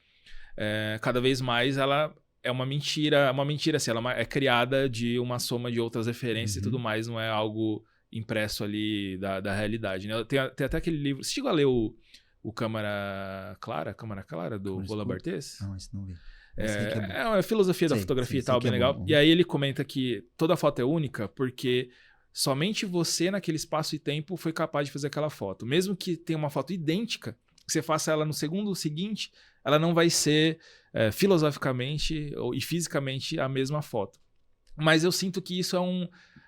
S1: cada vez mais ela é uma mentira assim, ela é criada de uma soma de outras referências e tudo
S2: Uhum.
S1: mais, não é algo impresso ali da realidade, né? Tem até aquele livro. Você chegou a ler o Câmara Clara, do
S2: Câmara
S1: Roland
S2: escura?
S1: Barthes?
S2: Não, esse não vi. Mas sei que é bom.
S1: É uma filosofia da fotografia e
S2: Sei
S1: tal,
S2: que é
S1: bem
S2: bom.
S1: legal. E aí ele comenta que toda foto é única porque somente você, naquele espaço e tempo, foi capaz de fazer aquela foto. Mesmo que tenha uma foto idêntica, que você faça ela no segundo seguinte, ela não vai ser filosoficamente e fisicamente a mesma foto. Mas eu sinto que isso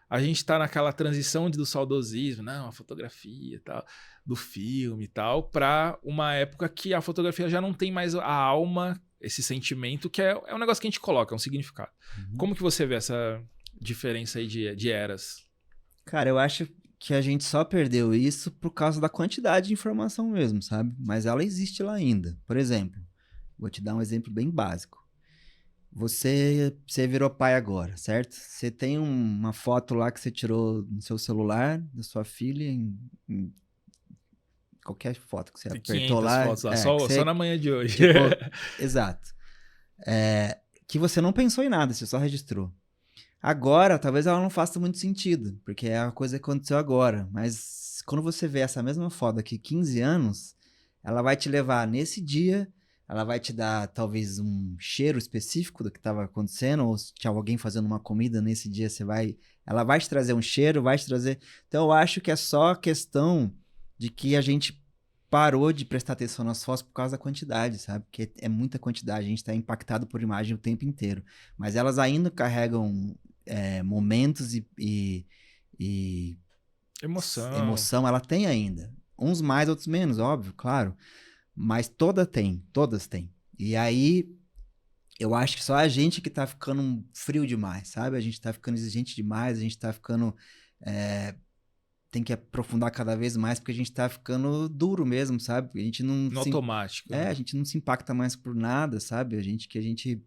S1: a gente tá naquela transição do saudosismo, não, a fotografia e tal, do filme e tal, pra uma época que a fotografia já não tem mais a alma, esse sentimento, que é um negócio que a gente coloca, é um significado.
S2: Uhum.
S1: Como que você vê essa diferença aí de eras?
S2: Cara, eu acho que a gente só perdeu isso por causa da quantidade de informação mesmo, sabe? Mas ela existe lá ainda. Por exemplo, vou te dar um exemplo bem básico. Você virou pai agora, certo? Você tem uma foto lá que você tirou no seu celular da sua filha, em qualquer foto que você
S1: Tem
S2: apertou
S1: 500
S2: lá,
S1: fotos lá,
S2: que
S1: só
S2: você,
S1: na manhã de hoje.
S2: tipo, exato. Que você não pensou em nada, você só registrou. Agora, talvez ela não faça muito sentido, porque é a coisa que aconteceu agora. Mas quando você vê essa mesma foto daqui 15 anos, ela vai te levar nesse dia, ela vai te dar talvez um cheiro específico do que estava acontecendo, ou se tinha alguém fazendo uma comida nesse dia, ela vai te trazer um cheiro, vai te trazer. Então eu acho que é só questão de que a gente parou de prestar atenção nas fotos por causa da quantidade, sabe? Porque é muita quantidade, a gente está impactado por imagem o tempo inteiro. Mas elas ainda carregam momentos e
S1: Emoção.
S2: emoção, ela tem ainda. Uns mais, outros menos, óbvio, claro. Mas todas têm. E aí, eu acho que só a gente que tá ficando frio demais, sabe? A gente tá ficando exigente demais, a gente tá ficando. Tem que aprofundar cada vez mais, porque a gente tá ficando duro mesmo, sabe? A gente não
S1: No
S2: se,
S1: automático, né?
S2: a gente não se impacta mais por nada, sabe? A gente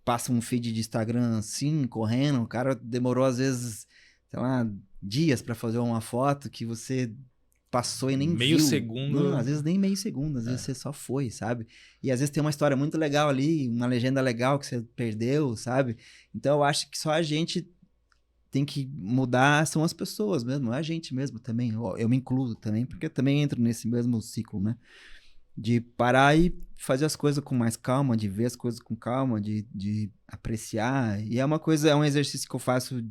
S2: passa um feed de Instagram assim, correndo, o cara demorou às vezes, sei lá, dias pra fazer uma foto que você passou e nem
S1: Meio
S2: viu. Não,
S1: segundo.
S2: às vezes nem meio segundo, às vezes
S1: É.
S2: você só foi, sabe? E às vezes tem uma história muito legal ali, uma legenda legal que você perdeu, sabe? Então eu acho que só a gente tem que mudar, são as pessoas mesmo, é a gente mesmo também. Eu me incluo também, porque eu também entro nesse mesmo ciclo, né? De parar e fazer as coisas com mais calma, de ver as coisas com calma, de apreciar. E é uma coisa, é um exercício que eu faço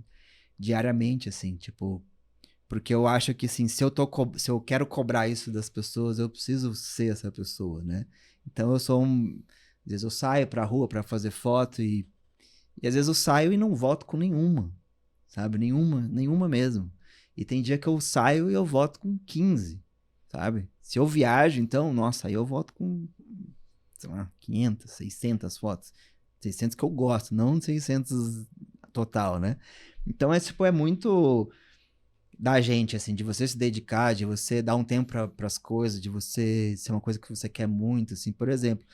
S2: diariamente, assim, tipo, porque eu acho que, assim, se eu quero cobrar isso das pessoas, eu preciso ser essa pessoa, né? Então eu sou um... Às vezes eu saio pra rua pra fazer foto e às vezes eu saio e não volto com nenhuma, sabe? Nenhuma mesmo. E tem dia que eu saio e eu volto com 15, sabe? Se eu viajo, então, nossa, aí eu volto com, sei lá, 500, 600 fotos. 600 que eu gosto, não 600 total, né? Então é tipo, é muito da gente, assim, de você se dedicar, de você dar um tempo para as coisas, de você ser uma coisa que você quer muito, assim. Por exemplo,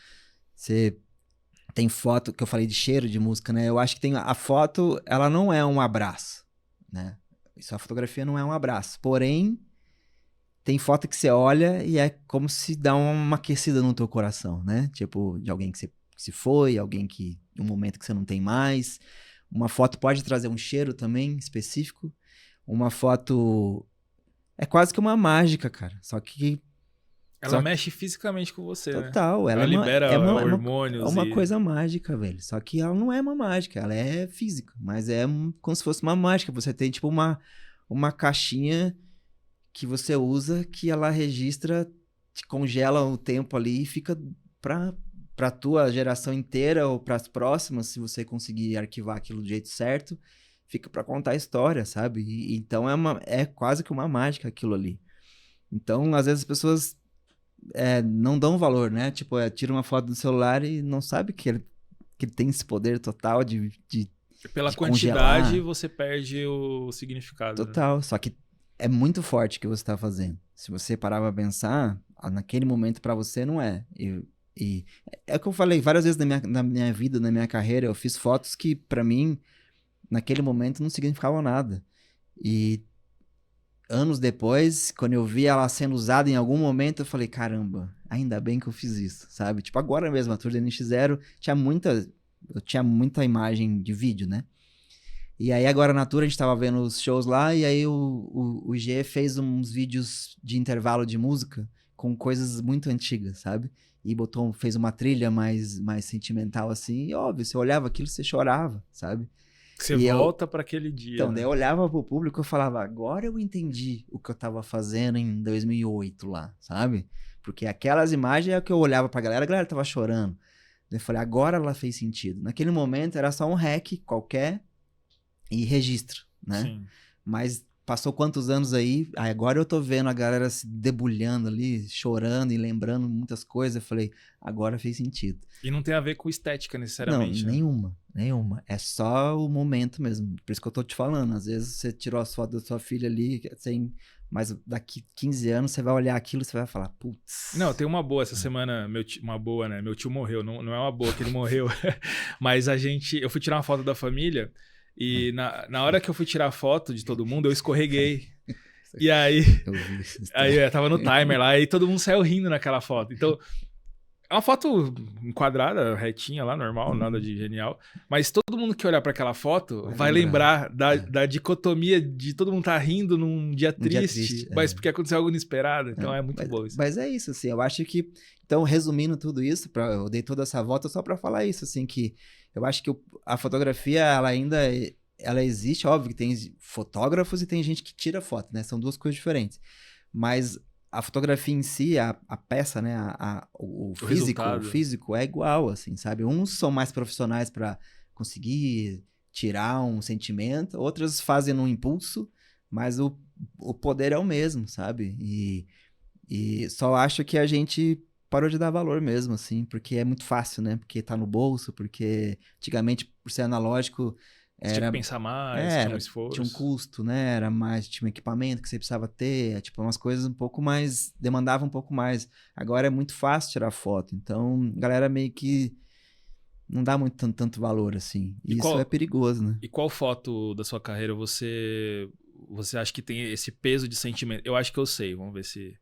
S2: você tem foto que eu falei de cheiro de música, né? Eu acho que tem a foto, ela não é um abraço, né? Isso, a fotografia não é um abraço. Porém, tem foto que você olha e é como se dá uma aquecida no teu coração, né? Tipo, de alguém que você que se foi, alguém que um momento que você não tem mais. Uma foto pode trazer um cheiro também específico. Uma foto é quase que uma mágica, cara.
S1: Ela
S2: Só que
S1: mexe fisicamente com você, né?
S2: total, ela
S1: Ela libera
S2: é
S1: hormônios
S2: uma
S1: e...
S2: coisa mágica, velho. Só que ela não é uma mágica, ela é física, mas é como se fosse uma mágica. Você tem tipo uma caixinha que você usa que ela registra, te congela o tempo ali e fica pra, pra tua geração inteira ou pras próximas, se você conseguir arquivar aquilo do jeito certo, fica pra contar a história, sabe? Então é quase que uma mágica aquilo ali. Então, às vezes as pessoas não dão valor, né? Tipo, tira uma foto do celular e não sabe que ele tem esse poder total
S1: Pela
S2: de
S1: quantidade,
S2: congelar.
S1: você perde o significado, né?
S2: Total. Só que é muito forte o que você tá fazendo. Se você parar pra pensar, naquele momento pra você não é. E é o que eu falei várias vezes na minha vida, na minha carreira, eu fiz fotos que pra mim, naquele momento, não significavam nada. E anos depois, quando eu vi ela sendo usada em algum momento, eu falei, caramba, ainda bem que eu fiz isso, sabe? Tipo, agora mesmo, a Tour da NX0 eu tinha muita imagem de vídeo, né? E aí agora na Tour a gente tava vendo os shows lá, e aí o G fez uns vídeos de intervalo de música com coisas muito antigas, sabe? E fez uma trilha mais sentimental assim, e óbvio, você olhava aquilo, você chorava, sabe?
S1: Você
S2: E eu,
S1: volta para aquele dia,
S2: então, daí
S1: né?
S2: eu olhava pro público e eu falava, agora eu entendi o que eu tava fazendo em 2008 lá, sabe? Porque aquelas imagens é o que eu olhava pra galera, a galera tava chorando. Daí eu falei, agora ela fez sentido. Naquele momento era só um hack qualquer e registro, né?
S1: Sim.
S2: Mas passou quantos anos aí, agora eu tô vendo a galera se debulhando ali, chorando e lembrando muitas coisas. Eu falei, agora fez sentido.
S1: E não tem a ver com estética
S2: Não,
S1: necessariamente, né?
S2: nenhuma. É só o momento mesmo. Por isso que eu tô te falando. Às vezes você tirou as fotos da sua filha ali, assim, mas daqui 15 anos você vai olhar aquilo e você vai falar,
S1: Não,
S2: putz.
S1: tem uma boa essa semana, uma boa, né? Meu tio morreu, não é uma boa que ele morreu, mas eu fui tirar uma foto da família e na hora que eu fui tirar a foto de todo mundo, eu escorreguei. E aí,
S2: Eu vi essa
S1: aí
S2: história.
S1: eu tava no timer lá e todo mundo saiu rindo naquela foto. Então, é uma foto enquadrada, retinha lá, normal, nada
S2: Uhum.
S1: de genial. Mas todo mundo que olhar pra aquela foto
S2: Vai
S1: vai
S2: lembrar.
S1: lembrar da dicotomia de todo mundo tá rindo num dia
S2: Um dia
S1: triste,
S2: triste.
S1: mas porque aconteceu algo inesperado. Então
S2: É,
S1: é muito bom isso.
S2: mas é isso, assim, eu acho que, então, resumindo tudo isso, eu dei toda essa volta só para falar isso, assim, que eu acho que a fotografia, ela existe, óbvio que tem fotógrafos e tem gente que tira foto, né, são duas coisas diferentes, mas a fotografia em si, a peça, né, o
S1: O
S2: físico,
S1: resultado.
S2: é igual, assim, sabe, uns são mais profissionais para conseguir tirar um sentimento, outras fazem no impulso, mas o poder é o mesmo, sabe? E só acho que a gente parou de dar valor mesmo, assim, porque é muito fácil, né? Porque tá no bolso, porque antigamente, por ser analógico,
S1: Você tinha que
S2: era,
S1: pensar mais, tinha um
S2: era, tinha um
S1: esforço.
S2: custo, né? Tinha um equipamento que você precisava ter, tipo, umas coisas um pouco mais, demandava um pouco mais. Agora é muito fácil tirar foto, então a galera meio que não dá muito tanto valor, assim.
S1: E
S2: E isso é
S1: qual,
S2: perigoso, né?
S1: e qual foto da sua carreira você acha que tem esse peso de sentimento? Eu acho que eu sei, vamos ver se...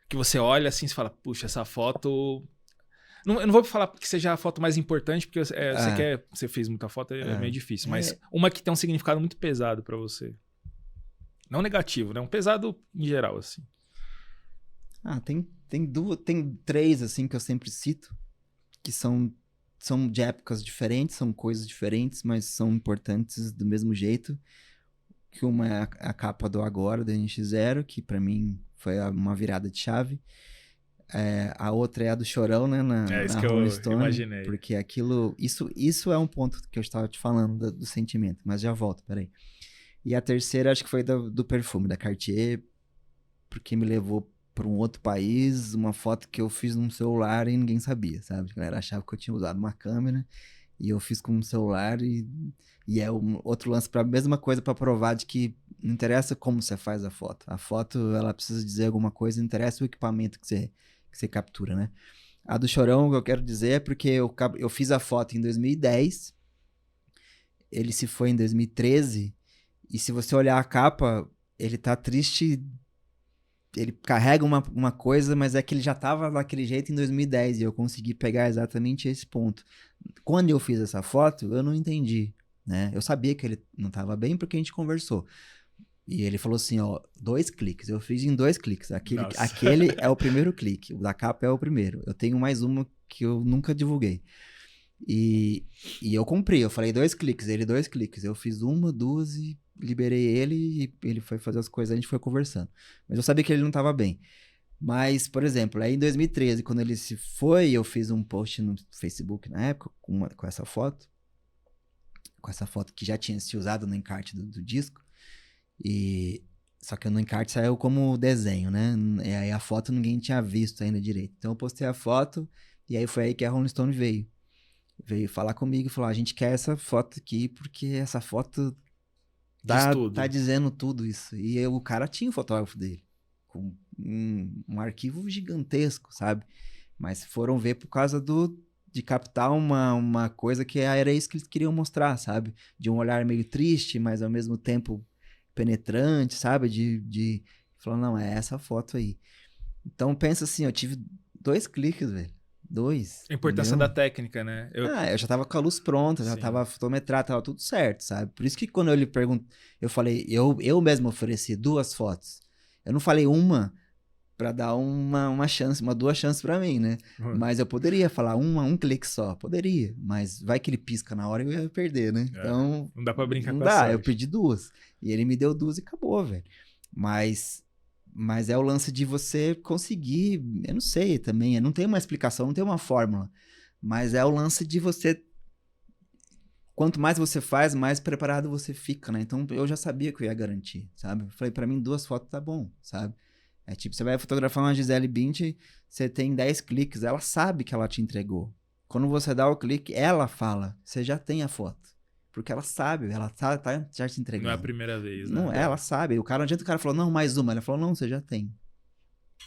S1: Que você olha assim e fala, puxa, essa foto... Não, eu não vou falar que seja a foto mais importante, porque
S2: Ah,
S1: você fez muita foto, é
S2: ah,
S1: meio difícil, mas
S2: é,
S1: uma que tem um significado muito pesado pra você. Não negativo, né? Um pesado em geral, assim.
S2: tem três, assim, que eu sempre cito, que são de épocas diferentes, são coisas diferentes, mas são importantes do mesmo jeito. Que uma é a capa do Agora, da NX Zero, que pra mim foi uma virada de chave. a outra é a do Chorão, né?
S1: É isso
S2: Na
S1: que eu
S2: Rolling Stone.
S1: imaginei.
S2: Porque aquilo... Isso é um ponto que eu estava te falando do sentimento. Mas já volto, peraí. E a terceira acho que foi do perfume, da Cartier. Porque me levou para um outro país, uma foto que eu fiz num celular e ninguém sabia, sabe? A galera achava que eu tinha usado uma câmera e eu fiz com um celular e é outro lance para a mesma coisa para provar de que não interessa como você faz a foto. A foto, ela precisa dizer alguma coisa, não interessa o equipamento que você captura, né? A do Chorão, o que eu quero dizer é porque eu fiz a foto em 2010, ele se foi em 2013, e se você olhar a capa, ele tá triste. Ele carrega uma coisa, mas é que ele já tava daquele jeito em 2010 e eu consegui pegar exatamente esse ponto. Quando eu fiz essa foto, eu não entendi, né? Eu sabia que ele não tava bem porque a gente conversou. E ele falou assim, ó, 2 cliques. Eu fiz em 2 cliques. Aquele é o primeiro clique, o da capa é o primeiro. Eu tenho mais uma que eu nunca divulguei. E eu cumpri, eu falei 2 cliques, ele 2 cliques. Eu fiz uma, duas e liberei ele e ele foi fazer as coisas, a gente foi conversando. Mas eu sabia que ele não estava bem. Mas, por exemplo, aí em 2013, quando ele se foi, eu fiz um post no Facebook na época com essa foto. Com essa foto que já tinha se usado no encarte do disco. Só que no encarte saiu como desenho, né? E aí a foto ninguém tinha visto ainda direito. Então eu postei a foto e aí foi aí que a Rolling Stone veio falar comigo e falou, a gente quer essa foto aqui porque essa foto tá dizendo tudo isso. E o cara tinha o fotógrafo dele, com um arquivo gigantesco, sabe? Mas foram ver por causa de captar uma coisa que era isso que eles queriam mostrar, sabe? De um olhar meio triste, mas ao mesmo tempo penetrante, sabe? Falar, não, é essa foto aí. Então pensa assim, eu tive 2 cliques, velho. 2.
S1: A importância
S2: entendeu?
S1: da técnica, né?
S2: Eu já tava com a luz pronta, já
S1: Sim.
S2: tava fotometrado, tava tudo certo, sabe? Por isso que quando eu lhe pergunto, eu falei, eu mesmo ofereci 2 fotos. Eu não falei uma pra dar uma chance, 2 chances pra mim, né? Mas eu poderia falar um clique só, poderia. Mas vai que ele pisca na hora e eu ia perder, né? Então,
S1: não dá pra brincar
S2: não
S1: com a
S2: dá,
S1: sorte.
S2: eu pedi 2. E ele me deu 2 e acabou, velho. Mas é o lance de você conseguir, eu não sei também, eu não tem uma explicação, não tem uma fórmula. Mas é o lance de você. Quanto mais você faz, mais preparado você fica, né? Então eu já sabia que eu ia garantir, sabe? Eu falei, pra mim 2 fotos tá bom, sabe? É tipo, você vai fotografar uma Gisele Bündchen, você tem 10 cliques, ela sabe que ela te entregou. Quando você dá o clique, ela fala, você já tem a foto. Porque ela sabe, ela tá já te entregando.
S1: Não é a primeira vez, né?
S2: Não, ela sabe. Não adianta o cara falar, não, mais uma. Ela falou, não, você já tem.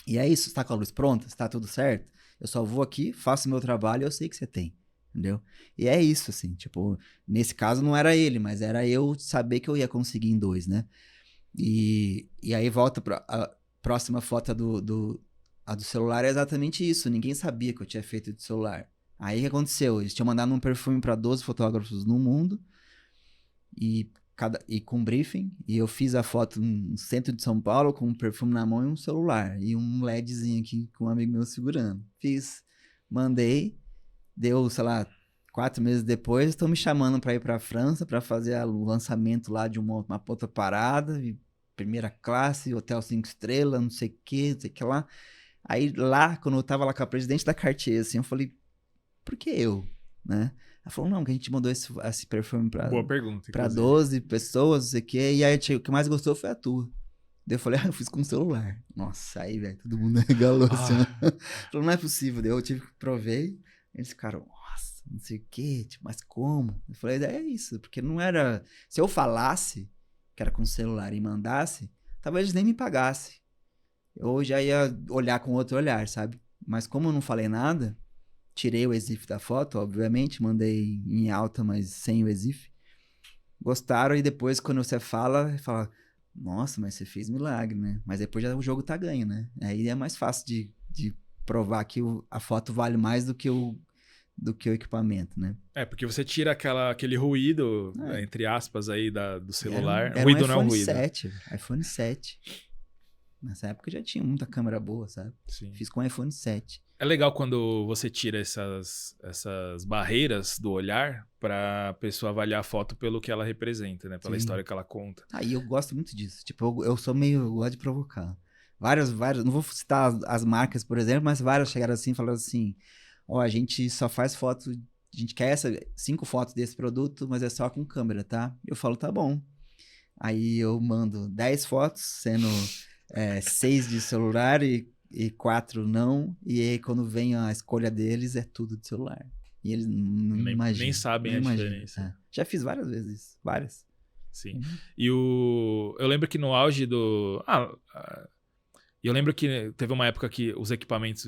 S2: E é isso, você tá com a luz pronta, está tudo certo? Eu só vou aqui, faço o meu trabalho e eu sei que você tem. Entendeu? E é isso, assim, tipo, nesse caso não era ele, mas era eu saber que eu ia conseguir em 2, né? E aí volta pra a próxima foto a do celular, é exatamente isso. Ninguém sabia que eu tinha feito de celular. Aí o que aconteceu? Eles tinham mandado um perfume para 12 fotógrafos no mundo e com briefing, e eu fiz a foto no centro de São Paulo com um perfume na mão e um celular, e um LEDzinho aqui com um amigo meu segurando. Fiz, mandei, deu, sei lá, 4 meses depois, estão me chamando para ir para a França para fazer o lançamento lá de uma outra parada, primeira classe, hotel 5 estrelas, não sei o que lá. Aí lá, quando eu tava lá com a presidente da Cartier, assim, eu falei, por que eu, né? Ela falou, não, que a gente mandou esse perfume pra 12 pessoas, não sei o que, e aí o que mais gostou foi a tua. Daí eu falei, eu fiz com o celular. Nossa, aí, velho, todo mundo regalou assim. Falou, não é possível. Daí eu tive que provei, eles ficaram, nossa, não sei o que, tipo, mas como? Eu falei, é isso, porque não era... Se eu falasse que era com o celular e mandasse, talvez eles nem me pagassem. Eu já ia olhar com outro olhar, sabe? Mas como eu não falei nada... Tirei o EXIF da foto, obviamente, mandei em alta, mas sem o EXIF. Gostaram e depois, quando você fala, nossa, mas você fez milagre, né? Mas depois já o jogo tá ganho, né? Aí é mais fácil de provar que a foto vale mais do que o equipamento, né?
S1: É, porque você tira aquele ruído, entre aspas, aí do celular.
S2: Era
S1: Ruído
S2: um
S1: não é um
S2: iPhone
S1: ruído.
S2: 7, iPhone 7. Nessa época já tinha muita câmera boa, sabe?
S1: Sim.
S2: Fiz com o iPhone 7.
S1: É legal quando você tira essas barreiras do olhar pra pessoa avaliar a foto pelo que ela representa, né? Pela história que ela conta.
S2: E eu gosto muito disso. Tipo, eu sou meio... Eu gosto de provocar. Várias, não vou citar as marcas, por exemplo, mas várias chegaram assim, falando assim, ó, a gente só faz foto, a gente quer 5 fotos desse produto, mas é só com câmera, tá? Eu falo, tá bom. Aí eu mando 10 fotos, sendo 6 de celular e 4 não. E aí quando vem a escolha deles, é tudo de celular. E eles não
S1: Nem
S2: imaginam.
S1: sabem
S2: Não
S1: a
S2: imaginam.
S1: diferença.
S2: Já fiz várias vezes isso. Várias.
S1: Sim. E eu lembro que no auge do... eu lembro que teve uma época que os equipamentos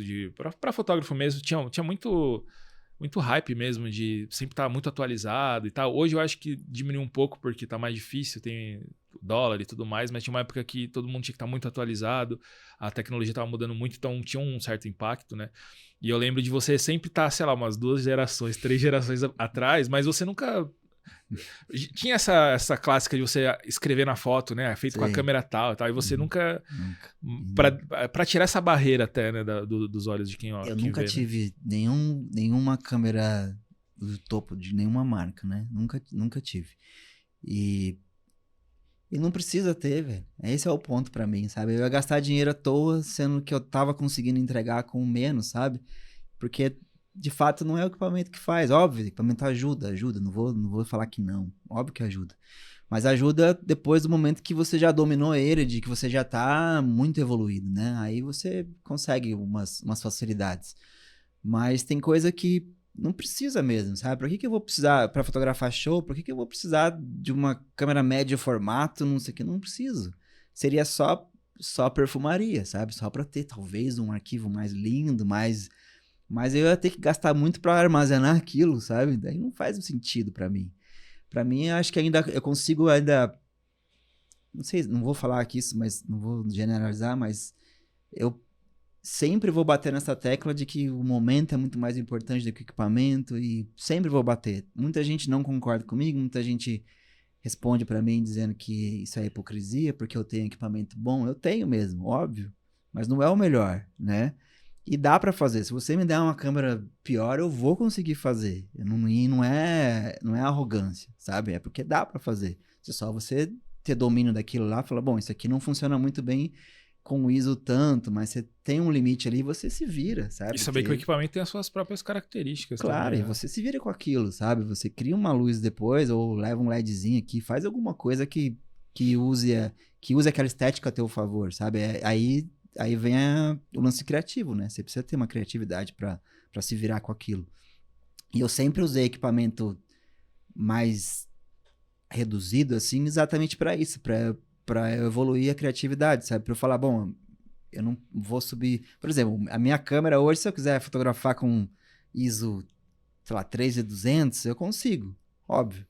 S1: para fotógrafo mesmo tinha muito hype mesmo de sempre estar muito atualizado e tal. Hoje eu acho que diminuiu um pouco porque tá mais difícil, tem dólar e tudo mais, mas tinha uma época que todo mundo tinha que estar muito atualizado, a tecnologia estava mudando muito, então tinha um certo impacto, né? E eu lembro de você sempre estar, sei lá, umas 2 gerações, 3 gerações atrás, mas você nunca... Tinha essa clássica de você escrever na foto, né? Feito com a
S2: Sei.
S1: câmera tal e tal, e você nunca...
S2: Nunca.
S1: Pra tirar essa barreira até, né, dos olhos de quem,
S2: Eu
S1: quem
S2: nunca
S1: vê, né?
S2: tive nenhuma câmera do topo de nenhuma marca, né? Nunca tive. E não precisa ter, velho. Esse é o ponto pra mim, sabe? Eu ia gastar dinheiro à toa, sendo que eu tava conseguindo entregar com menos, sabe? Porque, de fato, não é o equipamento que faz. Óbvio, o equipamento ajuda. Não vou falar que não. Óbvio que ajuda. Mas ajuda depois do momento que você já dominou ele, de que você já tá muito evoluído, né? Aí você consegue umas facilidades. Mas tem coisa que não precisa mesmo, sabe? Pra que eu vou precisar, pra fotografar show, por que eu vou precisar de uma câmera médio formato, não sei o que? Não preciso. Seria só perfumaria, sabe? Só pra ter talvez um arquivo mais lindo, mais... Mas eu ia ter que gastar muito pra armazenar aquilo, sabe? Daí não faz sentido pra mim. Pra mim, eu acho que ainda eu consigo ainda... Não sei, não vou falar aqui isso, mas não vou generalizar, mas eu sempre vou bater nessa tecla de que o momento é muito mais importante do que o equipamento e sempre vou bater. Muita gente não concorda comigo, muita gente responde pra mim dizendo que isso é hipocrisia porque eu tenho equipamento bom. Eu tenho mesmo, óbvio, mas não é o melhor, né? E dá pra fazer. Se você me der uma câmera pior, eu vou conseguir fazer. E não é arrogância, sabe? É porque dá pra fazer. Se só você ter domínio daquilo lá, falar, bom, isso aqui não funciona muito bem com o ISO tanto, mas você tem um limite ali, você se vira, sabe?
S1: E saber que o equipamento tem as suas próprias características
S2: Claro,
S1: também,
S2: e
S1: né?
S2: você se vira com aquilo, sabe? Você cria uma luz depois, ou leva um LEDzinho aqui, faz alguma coisa que use aquela estética a teu favor, sabe? Aí vem o lance criativo, né? Você precisa ter uma criatividade para se virar com aquilo. E eu sempre usei equipamento mais reduzido, assim, exatamente para isso, para evoluir a criatividade, sabe? Para eu falar, bom, eu não vou subir... Por exemplo, a minha câmera hoje, se eu quiser fotografar com ISO, sei lá, 3200, eu consigo, óbvio.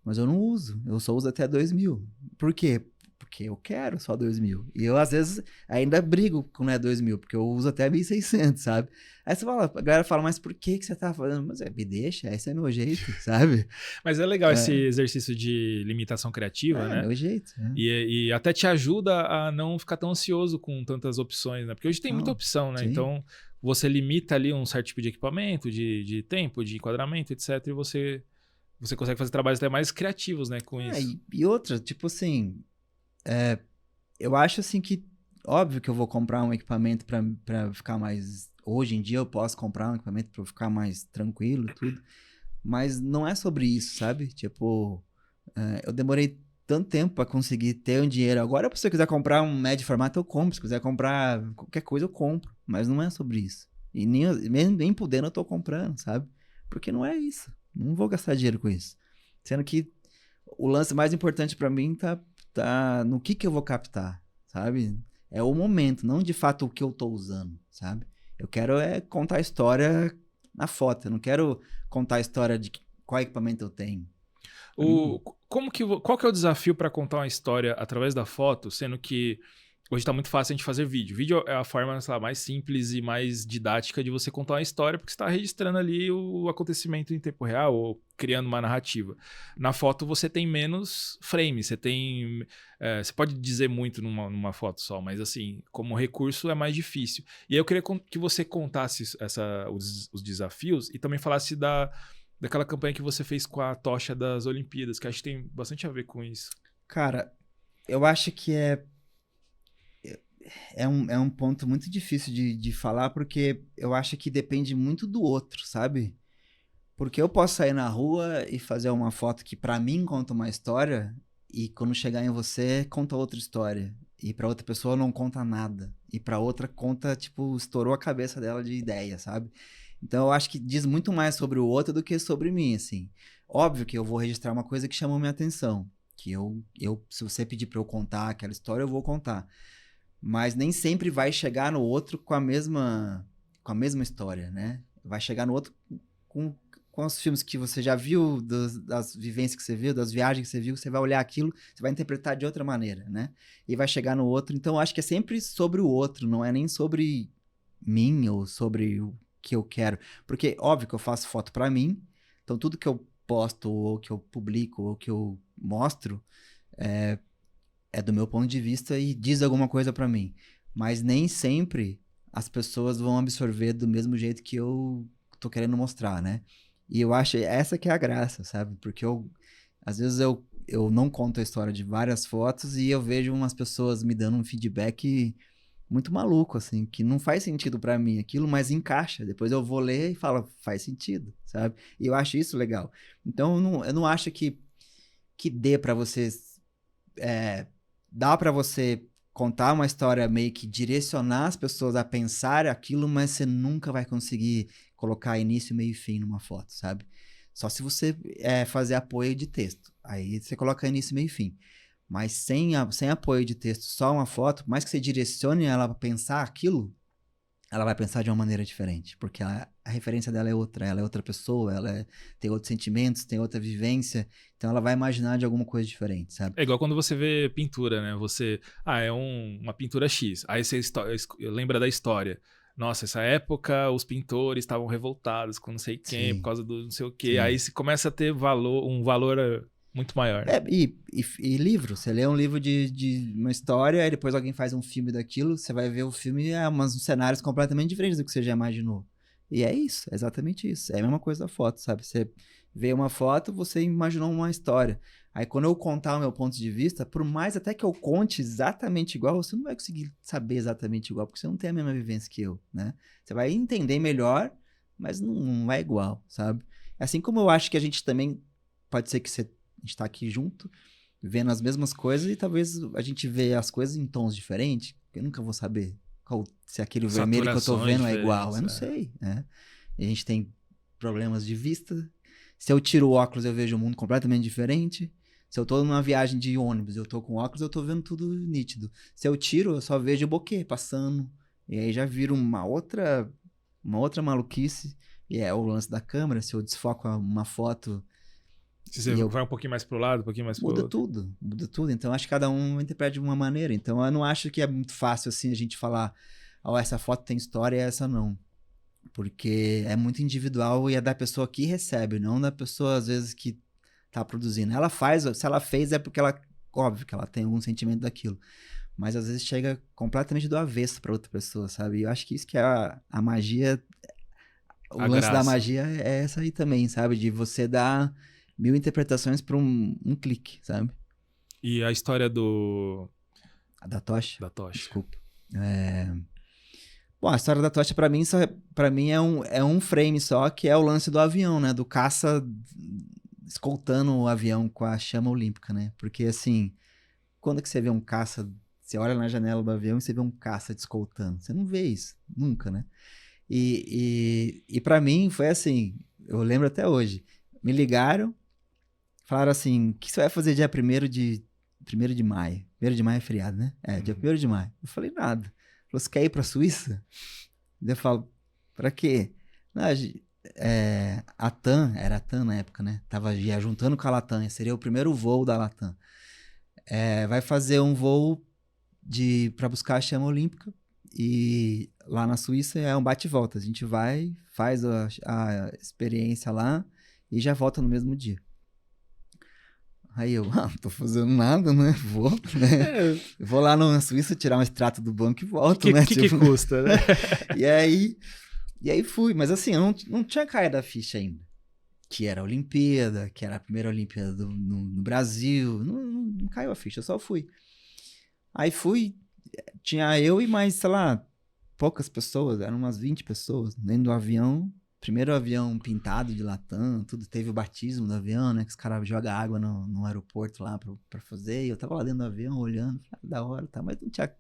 S2: Mas eu não uso, eu só uso até 2000. Por quê? Porque eu quero só 2000. E eu, às vezes, ainda brigo com não é 2000, porque eu uso até 1600, sabe? Aí você fala, a galera fala, mas por que você tá fazendo? Mas me deixa, esse é meu jeito, sabe?
S1: Mas é legal esse exercício de limitação criativa, né?
S2: Meu jeito.
S1: E até te ajuda a não ficar tão ansioso com tantas opções, né? Porque hoje tem muita opção, né?
S2: Sim.
S1: Então, você limita ali um certo tipo de equipamento, de tempo, de enquadramento, etc. E você consegue fazer trabalhos até mais criativos, né? Com isso.
S2: E outra, tipo assim, eu acho assim que, óbvio que eu vou comprar um equipamento pra ficar mais... Hoje em dia eu posso comprar um equipamento pra eu ficar mais tranquilo e tudo, mas não é sobre isso, sabe? Tipo, eu demorei tanto tempo pra conseguir ter um dinheiro. Agora, se eu quiser comprar um médio formato, eu compro. Se quiser comprar qualquer coisa, eu compro. Mas não é sobre isso. E nem podendo eu tô comprando, sabe? Porque não é isso. Não vou gastar dinheiro com isso. Sendo que o lance mais importante pra mim tá no que eu vou captar, sabe? É o momento, não de fato o que eu tô usando, sabe? Eu quero contar a história na foto. Eu não quero contar a história de qual equipamento eu tenho.
S1: Qual que é o desafio para contar uma história através da foto, sendo que hoje está muito fácil a gente fazer vídeo. Vídeo é a forma, sei lá, mais simples e mais didática de você contar uma história, porque você está registrando ali o acontecimento em tempo real ou criando uma narrativa. Na foto você tem menos frames, você pode dizer muito numa foto só, mas assim, como recurso é mais difícil. E aí eu queria que você contasse os desafios e também falasse daquela campanha que você fez com a tocha das Olimpíadas, que acho que tem bastante a ver com isso.
S2: Cara, eu acho que é um ponto muito difícil de falar, porque eu acho que depende muito do outro, sabe? Porque eu posso sair na rua e fazer uma foto que pra mim conta uma história, e quando chegar em você, conta outra história. E pra outra pessoa não conta nada. E pra outra conta, tipo, estourou a cabeça dela de ideia, sabe? Então eu acho que diz muito mais sobre o outro do que sobre mim, assim. Óbvio que eu vou registrar uma coisa que chamou minha atenção. Que se você pedir pra eu contar aquela história, eu vou contar. Mas nem sempre vai chegar no outro com a mesma história, né? Vai chegar no outro com, com os filmes que você já viu, das vivências que você viu, das viagens que você viu, você vai olhar aquilo, você vai interpretar de outra maneira, né? E vai chegar no outro. Então, eu acho que é sempre sobre o outro, não é nem sobre mim ou sobre o que eu quero. Porque, óbvio que eu faço foto pra mim, então tudo que eu posto, ou que eu publico, ou que eu mostro, é do meu ponto de vista e diz alguma coisa pra mim. Mas nem sempre as pessoas vão absorver do mesmo jeito que eu tô querendo mostrar, né? E eu acho essa que é a graça, sabe? Porque às vezes eu não conto a história de várias fotos e eu vejo umas pessoas me dando um feedback muito maluco, assim, que não faz sentido pra mim aquilo, mas encaixa. Depois eu vou ler e falo, faz sentido, sabe? E eu acho isso legal. Então eu não acho que dê pra vocês dá pra você contar uma história, meio que direcionar as pessoas a pensar aquilo, mas você nunca vai conseguir colocar início, meio e fim numa foto, sabe? Só se você fazer apoio de texto. Aí você coloca início, meio e fim. Mas sem apoio de texto, só uma foto, por mais que você direcione ela para pensar aquilo, ela vai pensar de uma maneira diferente, porque a referência dela é outra, ela é outra pessoa, tem outros sentimentos, tem outra vivência, então ela vai imaginar de alguma coisa diferente, sabe?
S1: É igual quando você vê pintura, né? É uma pintura X. Aí você lembra da história. Nossa, essa época os pintores estavam revoltados com não sei quem, por
S2: Sim,
S1: causa do não sei o quê. Aí
S2: sim.
S1: você começa a ter um valor muito maior, né?
S2: E livro, você lê um livro de uma história, aí depois alguém faz um filme daquilo, você vai ver o filme, uns cenários completamente diferentes do que você já imaginou. E é isso, é exatamente isso. É a mesma coisa da foto, sabe? Você vê uma foto, você imaginou uma história. Aí quando eu contar o meu ponto de vista, por mais até que eu conte exatamente igual, você não vai conseguir saber exatamente igual, porque você não tem a mesma vivência que eu, né? Você vai entender melhor, mas não é igual, sabe? Assim como eu acho que a gente também, pode ser que a gente tá aqui junto, vendo as mesmas coisas e talvez a gente vê as coisas em tons diferentes. Eu nunca vou saber se aquele vermelho que eu tô
S1: Saturações
S2: vendo é igual. Eu
S1: diferentes.
S2: não sei, né? E a gente tem problemas de vista. Se eu tiro o óculos, eu vejo o mundo completamente diferente. Se eu tô numa viagem de ônibus, eu tô com óculos, eu tô vendo tudo nítido. Se eu tiro, eu só vejo o bokeh passando. E aí já vira uma outra maluquice. E é o lance da câmera. Se eu desfoco uma foto
S1: Se você
S2: e eu
S1: vai um pouquinho mais pro lado, um pouquinho mais pro
S2: muda
S1: outro.
S2: tudo, muda tudo. Então, acho que cada um interpreta de uma maneira. Então, eu não acho que é muito fácil, assim, a gente falar, ó, essa foto tem história e essa não. Porque é muito individual e é da pessoa que recebe, não da pessoa, às vezes, que tá produzindo. Ela faz, se ela fez é porque ela, óbvio que ela tem algum sentimento daquilo. Mas, às vezes, chega completamente do avesso pra outra pessoa, sabe? E eu acho que isso que é a magia, o
S1: A
S2: lance da
S1: graça.
S2: magia é essa aí também, sabe? De você dar mil interpretações pra um clique, sabe?
S1: E a história
S2: A da tocha?
S1: da tocha.
S2: Desculpa. É... Bom, a história da tocha pra mim, pra mim é um frame só, que é o lance do avião, né? Do caça escoltando o avião com a chama olímpica, né? Porque assim, quando que você vê um caça, você olha na janela do avião e você vê um caça te escoltando. Você não vê isso, nunca, né? E para mim foi assim, eu lembro até hoje. Me ligaram, falaram assim, o que você vai fazer dia primeiro de maio? Primeiro de maio é feriado, né? É, dia
S1: Uhum.
S2: primeiro de maio. Eu falei, nada. Falou, você quer ir pra Suíça? Daí eu falo, pra quê? Não, a TAM, era a TAM na época, né? Tava já juntando com a Latam, seria o primeiro voo da Latam. Vai fazer um voo pra buscar a chama olímpica e lá na Suíça é um bate e volta. A gente vai, faz a experiência lá e já volta no mesmo dia. Aí eu, não tô fazendo nada, né? Vou, né?
S1: É,
S2: Eu vou lá na Suíça tirar um extrato do banco e
S1: o que,
S2: volto,
S1: que,
S2: né?
S1: que, que
S2: Tipo,
S1: custa, né?
S2: e aí, e aí fui, mas assim, eu não tinha caído a ficha ainda. Que era a Olimpíada, que era a primeira Olimpíada no Brasil. Não caiu a ficha, eu só fui. Aí fui, Tinha eu e mais, sei lá, poucas pessoas, eram umas 20 pessoas dentro do avião. Primeiro avião pintado de Latam, tudo. Teve o batismo do avião, né? Que os caras jogam água no aeroporto lá pra fazer. E eu tava lá dentro do avião olhando, falei, da hora, tá, mas não tinha.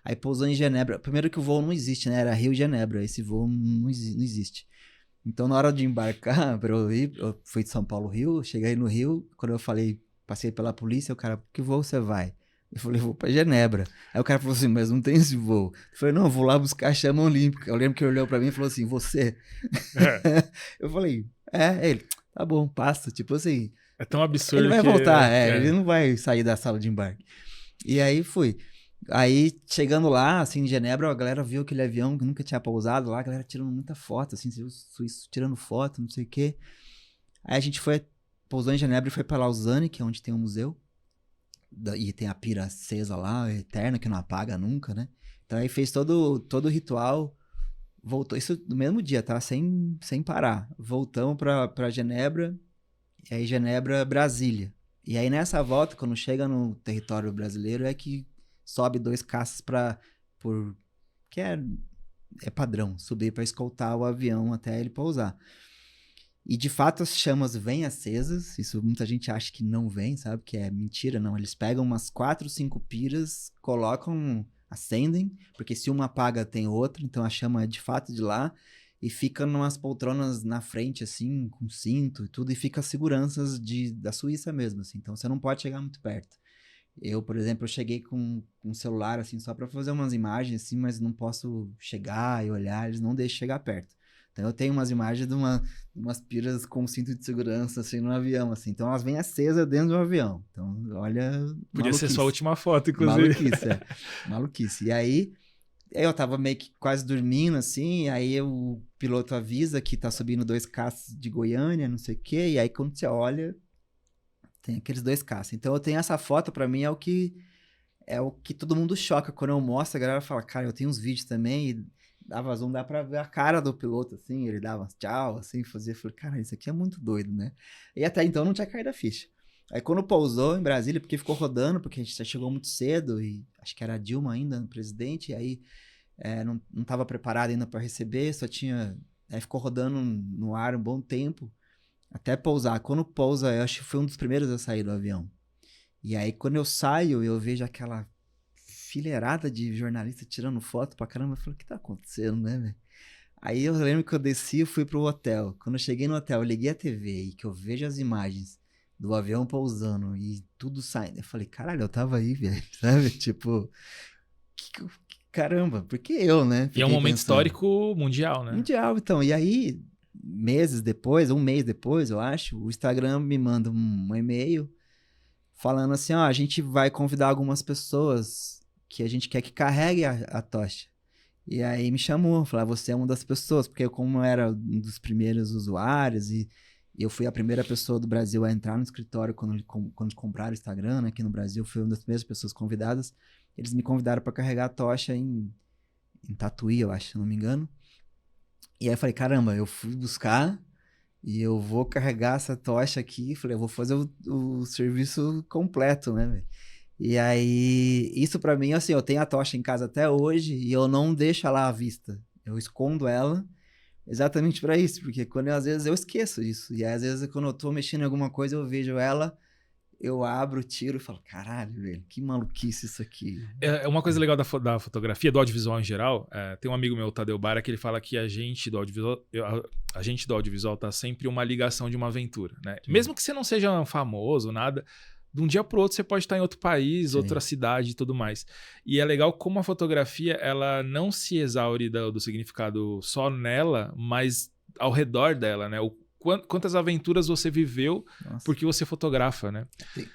S2: Aí pousou em Genebra. Primeiro que o voo não existe, né? Era Rio-Genebra. Esse voo não existe. Então, na hora de embarcar para eu ir, eu fui de São Paulo, Rio. Cheguei no Rio, quando eu falei, passei pela polícia, o cara, que voo você vai? Eu falei, vou pra Genebra. Aí o cara falou assim, mas não tem esse voo. Eu falei, não, eu vou lá buscar a chama olímpica. Eu lembro que ele olhou pra mim e falou assim, você?
S1: É,
S2: Eu falei, ele, tá bom, passa. Tipo assim,
S1: é tão
S2: ele
S1: absurdo
S2: vai
S1: que...
S2: voltar, ele não vai sair da sala de embarque. E aí fui. Aí, chegando lá, assim, em Genebra, a galera viu aquele avião que nunca tinha pousado lá, a galera tirando muita foto, assim, os suíços tirando foto, não sei o quê. Aí a gente pousou em Genebra e foi pra Lausanne, que é onde tem um museu. E tem a pira acesa lá, eterna, que não apaga nunca, né? Então aí fez todo o ritual, voltou, isso no mesmo dia, tá? Sem parar. Voltamos pra Genebra, e aí Genebra, Brasília. E aí nessa volta, quando chega no território brasileiro, é que sobe 2 caças que é padrão, subir para escoltar o avião até ele pousar. E de fato as chamas vêm acesas, isso muita gente acha que não vem, sabe? Que é mentira, não. Eles pegam umas 4, 5 piras, colocam, acendem, porque se uma apaga tem outra, então a chama é de fato de lá, e fica numas poltronas na frente, assim, com cinto e tudo, e fica as seguranças da Suíça mesmo, assim, então você não pode chegar muito perto. Eu, por exemplo, eu cheguei com um celular, assim, só para fazer umas imagens, assim, mas não posso chegar e olhar, eles não deixam chegar perto. Então eu tenho umas imagens de umas piras com cinto de segurança, assim, no avião, assim. Então elas vêm acesas dentro do avião. Então, olha,
S1: Podia ser
S2: maluquice.
S1: sua última foto, inclusive.
S2: Maluquice, é. Maluquice. E aí, eu tava meio que quase dormindo, assim, aí o piloto avisa que tá subindo 2 caças de Goiânia, não sei o quê, e aí quando você olha, tem aqueles 2 caças. Então eu tenho essa foto, pra mim, é o que todo mundo choca quando eu mostro, a galera fala, cara, eu tenho uns vídeos também, e dava zoom, dá pra ver a cara do piloto, assim, ele dava tchau, assim, fazia, eu falei, cara, isso aqui é muito doido, né? E até então não tinha caído a ficha. Aí quando pousou em Brasília, porque ficou rodando, porque a gente já chegou muito cedo, e acho que era a Dilma ainda, no presidente, e aí não estava preparado ainda para receber, só tinha... Aí ficou rodando no ar um bom tempo, até pousar. Quando pousa, eu acho que foi um dos primeiros a sair do avião. E aí, quando eu saio, eu vejo aquela fileirada de jornalista tirando foto pra caramba. Eu falei, o que tá acontecendo, né, velho? Aí eu lembro que eu desci e fui pro hotel. Quando eu cheguei no hotel, eu liguei a TV e que eu vejo as imagens do avião pousando e tudo saindo. Eu falei, caralho, eu tava aí, velho, sabe? Tipo, caramba, porque eu, né?
S1: E é um
S2: Fiquei
S1: momento
S2: pensando.
S1: histórico mundial, né?
S2: Mundial, então. E aí, meses depois, um mês depois, eu acho, o Instagram me manda um e-mail falando assim, ó, a gente vai convidar algumas pessoas que a gente quer que carregue a tocha. E aí me chamou, falou, você é uma das pessoas, porque como eu era um dos primeiros usuários e eu fui a primeira pessoa do Brasil a entrar no escritório quando compraram o Instagram, né, aqui no Brasil, fui uma das primeiras pessoas convidadas. Eles me convidaram para carregar a tocha em Tatuí, eu acho, se não me engano. E aí eu falei, caramba, eu fui buscar e eu vou carregar essa tocha aqui. Falei, eu vou fazer o serviço completo, né, velho? E aí, isso pra mim, assim, eu tenho a tocha em casa até hoje e eu não deixo ela à vista. Eu escondo ela exatamente pra isso, porque às vezes eu esqueço disso. E aí, às vezes, quando eu tô mexendo em alguma coisa, eu vejo ela, eu abro, tiro e falo, caralho, velho, que maluquice isso aqui.
S1: É uma coisa legal da fotografia, do audiovisual em geral. Tem um amigo meu, o Tadeu Bara, que ele fala que a gente do audiovisual tá sempre uma ligação de uma aventura, né?
S2: Sim.
S1: Mesmo que você não seja um famoso, nada, de um dia pro outro você pode estar em outro país,
S2: Sim.
S1: outra cidade e tudo mais. E é legal como a fotografia, ela não se exaure do significado só nela, mas ao redor dela, né? Quantas aventuras você viveu
S2: Nossa.
S1: porque você fotografa, né?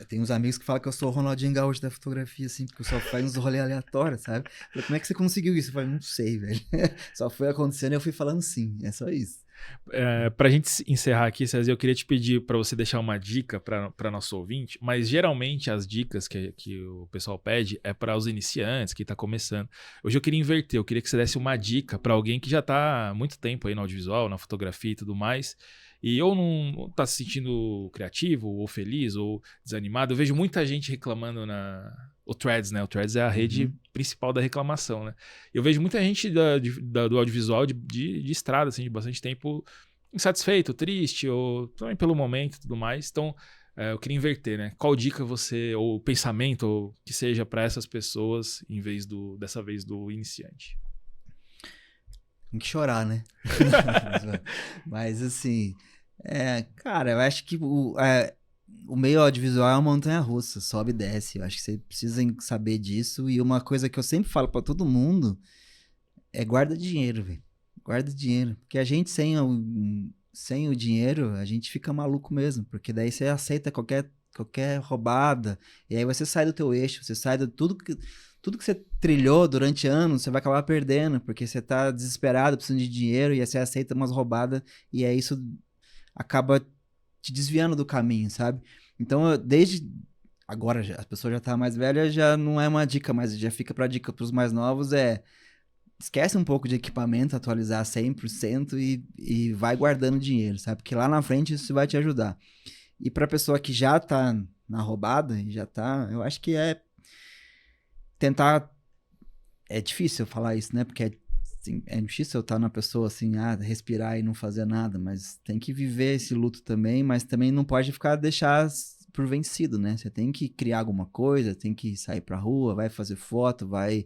S2: Tem uns amigos que falam que eu sou o Ronaldinho Gaúcho da fotografia, assim, porque eu só faço uns rolês aleatórios, sabe? Falei, como é que você conseguiu isso? Eu falei, não sei, velho. Só foi acontecendo e eu fui falando sim, é só isso.
S1: Pra gente encerrar aqui, César, eu queria te pedir para você deixar uma dica para nosso ouvinte, mas geralmente as dicas que o pessoal pede é para os iniciantes, que tá começando. Hoje eu queria inverter, eu queria que você desse uma dica para alguém que já tá há muito tempo aí no audiovisual, na fotografia e tudo mais, e ou não tá se sentindo criativo, ou feliz, ou desanimado. Eu vejo muita gente reclamando o Threads, né? O Threads é a rede principal da reclamação, né? Eu vejo muita gente do audiovisual de estrada, assim, de bastante tempo insatisfeito, triste, ou também pelo momento e tudo mais. Então, eu queria inverter, né? Qual dica você, ou pensamento, ou que seja para essas pessoas, em vez dessa vez do iniciante?
S2: Tem que chorar, né? Mas assim, cara, eu acho que o meio audiovisual é uma montanha-russa, sobe e desce. Eu acho que você precisa saber disso. E uma coisa que eu sempre falo pra todo mundo é guarda dinheiro, velho. Guarda dinheiro. Porque a gente sem o dinheiro, a gente fica maluco mesmo. Porque daí você aceita qualquer roubada. E aí você sai do teu eixo, você sai de tudo que você trilhou durante anos, você vai acabar perdendo, porque você tá desesperado, precisando de dinheiro, e aí você aceita umas roubadas, e aí isso acaba te desviando do caminho, sabe? Então, desde agora, a pessoa já tá mais velha, já não é uma dica, mas já fica pra dica pros mais novos, esquece um pouco de equipamento, atualizar 100% e vai guardando dinheiro, sabe? Porque lá na frente isso vai te ajudar. E pra pessoa que já tá na roubada, eu acho que tentar. É difícil falar isso, né? Porque assim, é difícil eu estar na pessoa assim, respirar e não fazer nada, mas tem que viver esse luto também, mas também não pode deixar por vencido, né? Você tem que criar alguma coisa, tem que sair pra rua, vai fazer foto, vai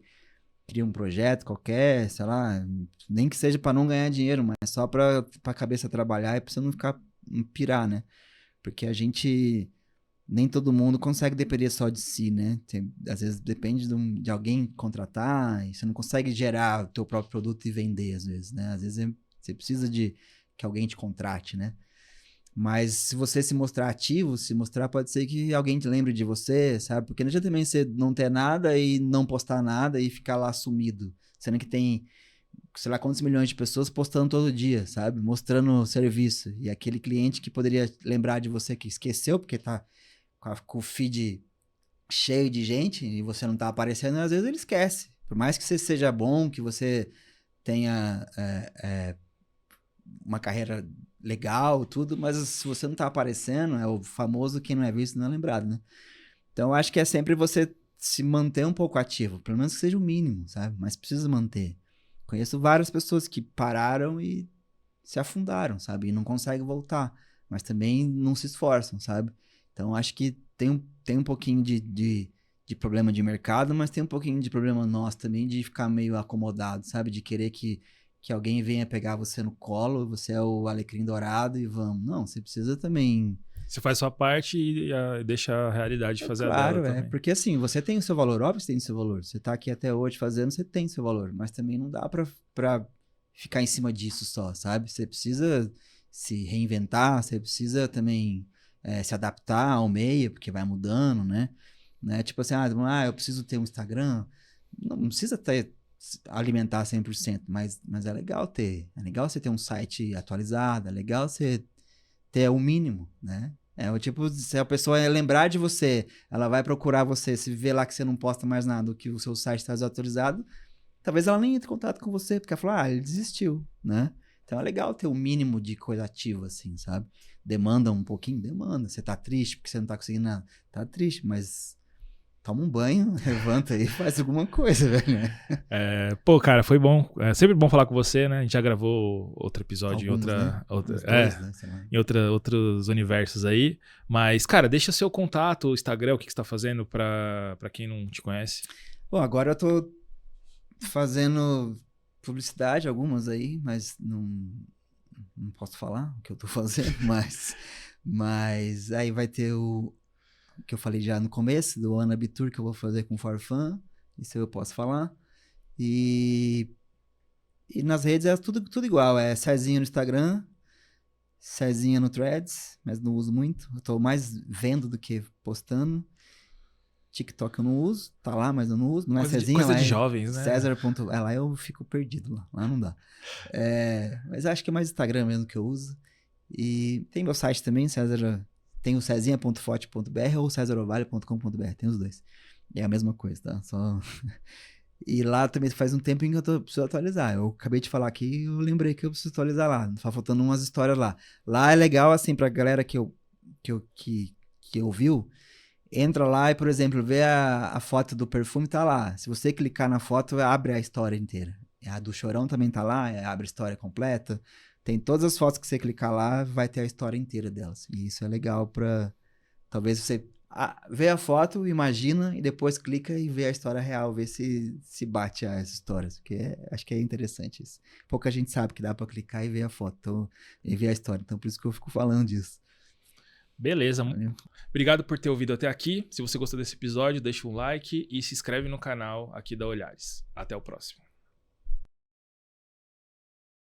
S2: criar um projeto qualquer, sei lá, nem que seja para não ganhar dinheiro, mas só para a cabeça trabalhar e pra você não pirar, né? Porque a gente nem todo mundo consegue depender só de si, né? Às vezes depende de alguém contratar e você não consegue gerar o teu próprio produto e vender, às vezes, né? Às vezes você precisa de que alguém te contrate, né? Mas se você se mostrar ativo, pode ser que alguém te lembre de você, sabe? Porque não adianta também você não ter nada e não postar nada e ficar lá sumido. Sendo que tem, sei lá, quantos milhões de pessoas postando todo dia, sabe? Mostrando o serviço. E aquele cliente que poderia lembrar de você que esqueceu, porque tá com o feed cheio de gente e você não tá aparecendo, às vezes ele esquece. Por mais que você seja bom, que você tenha uma carreira legal, tudo, mas se você não tá aparecendo, é o famoso quem não é visto não é lembrado, né? Então eu acho que é sempre você se manter um pouco ativo, pelo menos que seja o mínimo, sabe? Mas precisa manter. Conheço várias pessoas que pararam e se afundaram, sabe? E não conseguem voltar, mas também não se esforçam, sabe? Então acho que tem um pouquinho de problema de mercado, mas tem um pouquinho de problema nosso também de ficar meio acomodado, sabe? De querer que alguém venha pegar você no colo, você é o alecrim dourado e vamos. Não, você precisa também.
S1: Você faz sua parte e deixa a realidade fazer a dela também.
S2: Porque assim, você tem o seu valor, óbvio que você tem o seu valor. Você tá aqui até hoje fazendo, você tem o seu valor, mas também não dá pra ficar em cima disso só, sabe? Você precisa se reinventar, você precisa também se adaptar ao meio, porque vai mudando, né? Tipo assim, eu preciso ter um Instagram. Não precisa alimentar 100%, mas é legal ter. É legal você ter um site atualizado, é legal você ter o mínimo, né? Tipo, se a pessoa lembrar de você, ela vai procurar você, se vê lá que você não posta mais nada, que o seu site está desatualizado, talvez ela nem entre em contato com você, porque ela fala, ele desistiu, né? Então é legal ter o mínimo de coisa ativa, assim, sabe? Demanda um pouquinho? Demanda. Você tá triste porque você não tá conseguindo nada? Tá triste, mas toma um banho, levanta aí e faz alguma coisa, velho.
S1: Pô, cara, foi bom. É sempre bom falar com você, né? A gente já gravou outro episódio
S2: Alguns, né?
S1: Em outros universos aí. Mas, cara, deixa seu contato, o Instagram, o que você tá fazendo pra quem não te conhece.
S2: Bom, agora eu tô fazendo publicidade, algumas aí, mas não posso falar o que eu tô fazendo, mas aí vai ter o que eu falei já no começo, do Ana Bitur, que eu vou fazer com Farfã, isso eu posso falar. E nas redes é tudo igual, é Cezinha no Instagram, Cezinha no Threads, mas não uso muito, eu tô mais vendo do que postando. TikTok eu não uso, tá lá, mas eu não uso, não é Cezinha,
S1: coisa
S2: lá
S1: de jovens, né?
S2: César. Lá eu fico perdido, lá não dá. Mas acho que é mais Instagram mesmo que eu uso. E tem meu site também, tem o cezinha.fote.br ou cesarovalho.com.br, tem os dois. É a mesma coisa, tá? E lá também faz um tempo que eu preciso atualizar. Eu acabei de falar aqui, eu lembrei que eu preciso atualizar lá. Tá faltando umas histórias lá. Lá é legal, assim, pra galera que ouviu, entra lá e, por exemplo, vê a foto do perfume, tá lá. Se você clicar na foto, abre a história inteira. A do Chorão também tá lá, abre a história completa. Tem todas as fotos que você clicar lá, vai ter a história inteira delas. E isso é legal pra... Talvez você vê a foto, imagina, e depois clica e vê a história real, vê se bate as histórias. Porque acho que é interessante isso. Pouca gente sabe que dá pra clicar e ver a foto, então, e ver a história. Então, por isso que eu fico falando disso.
S1: Beleza.
S2: Valeu.
S1: Obrigado por ter ouvido até aqui. Se você gostou desse episódio, deixa um like e se inscreve no canal aqui da Olhares. Até o próximo.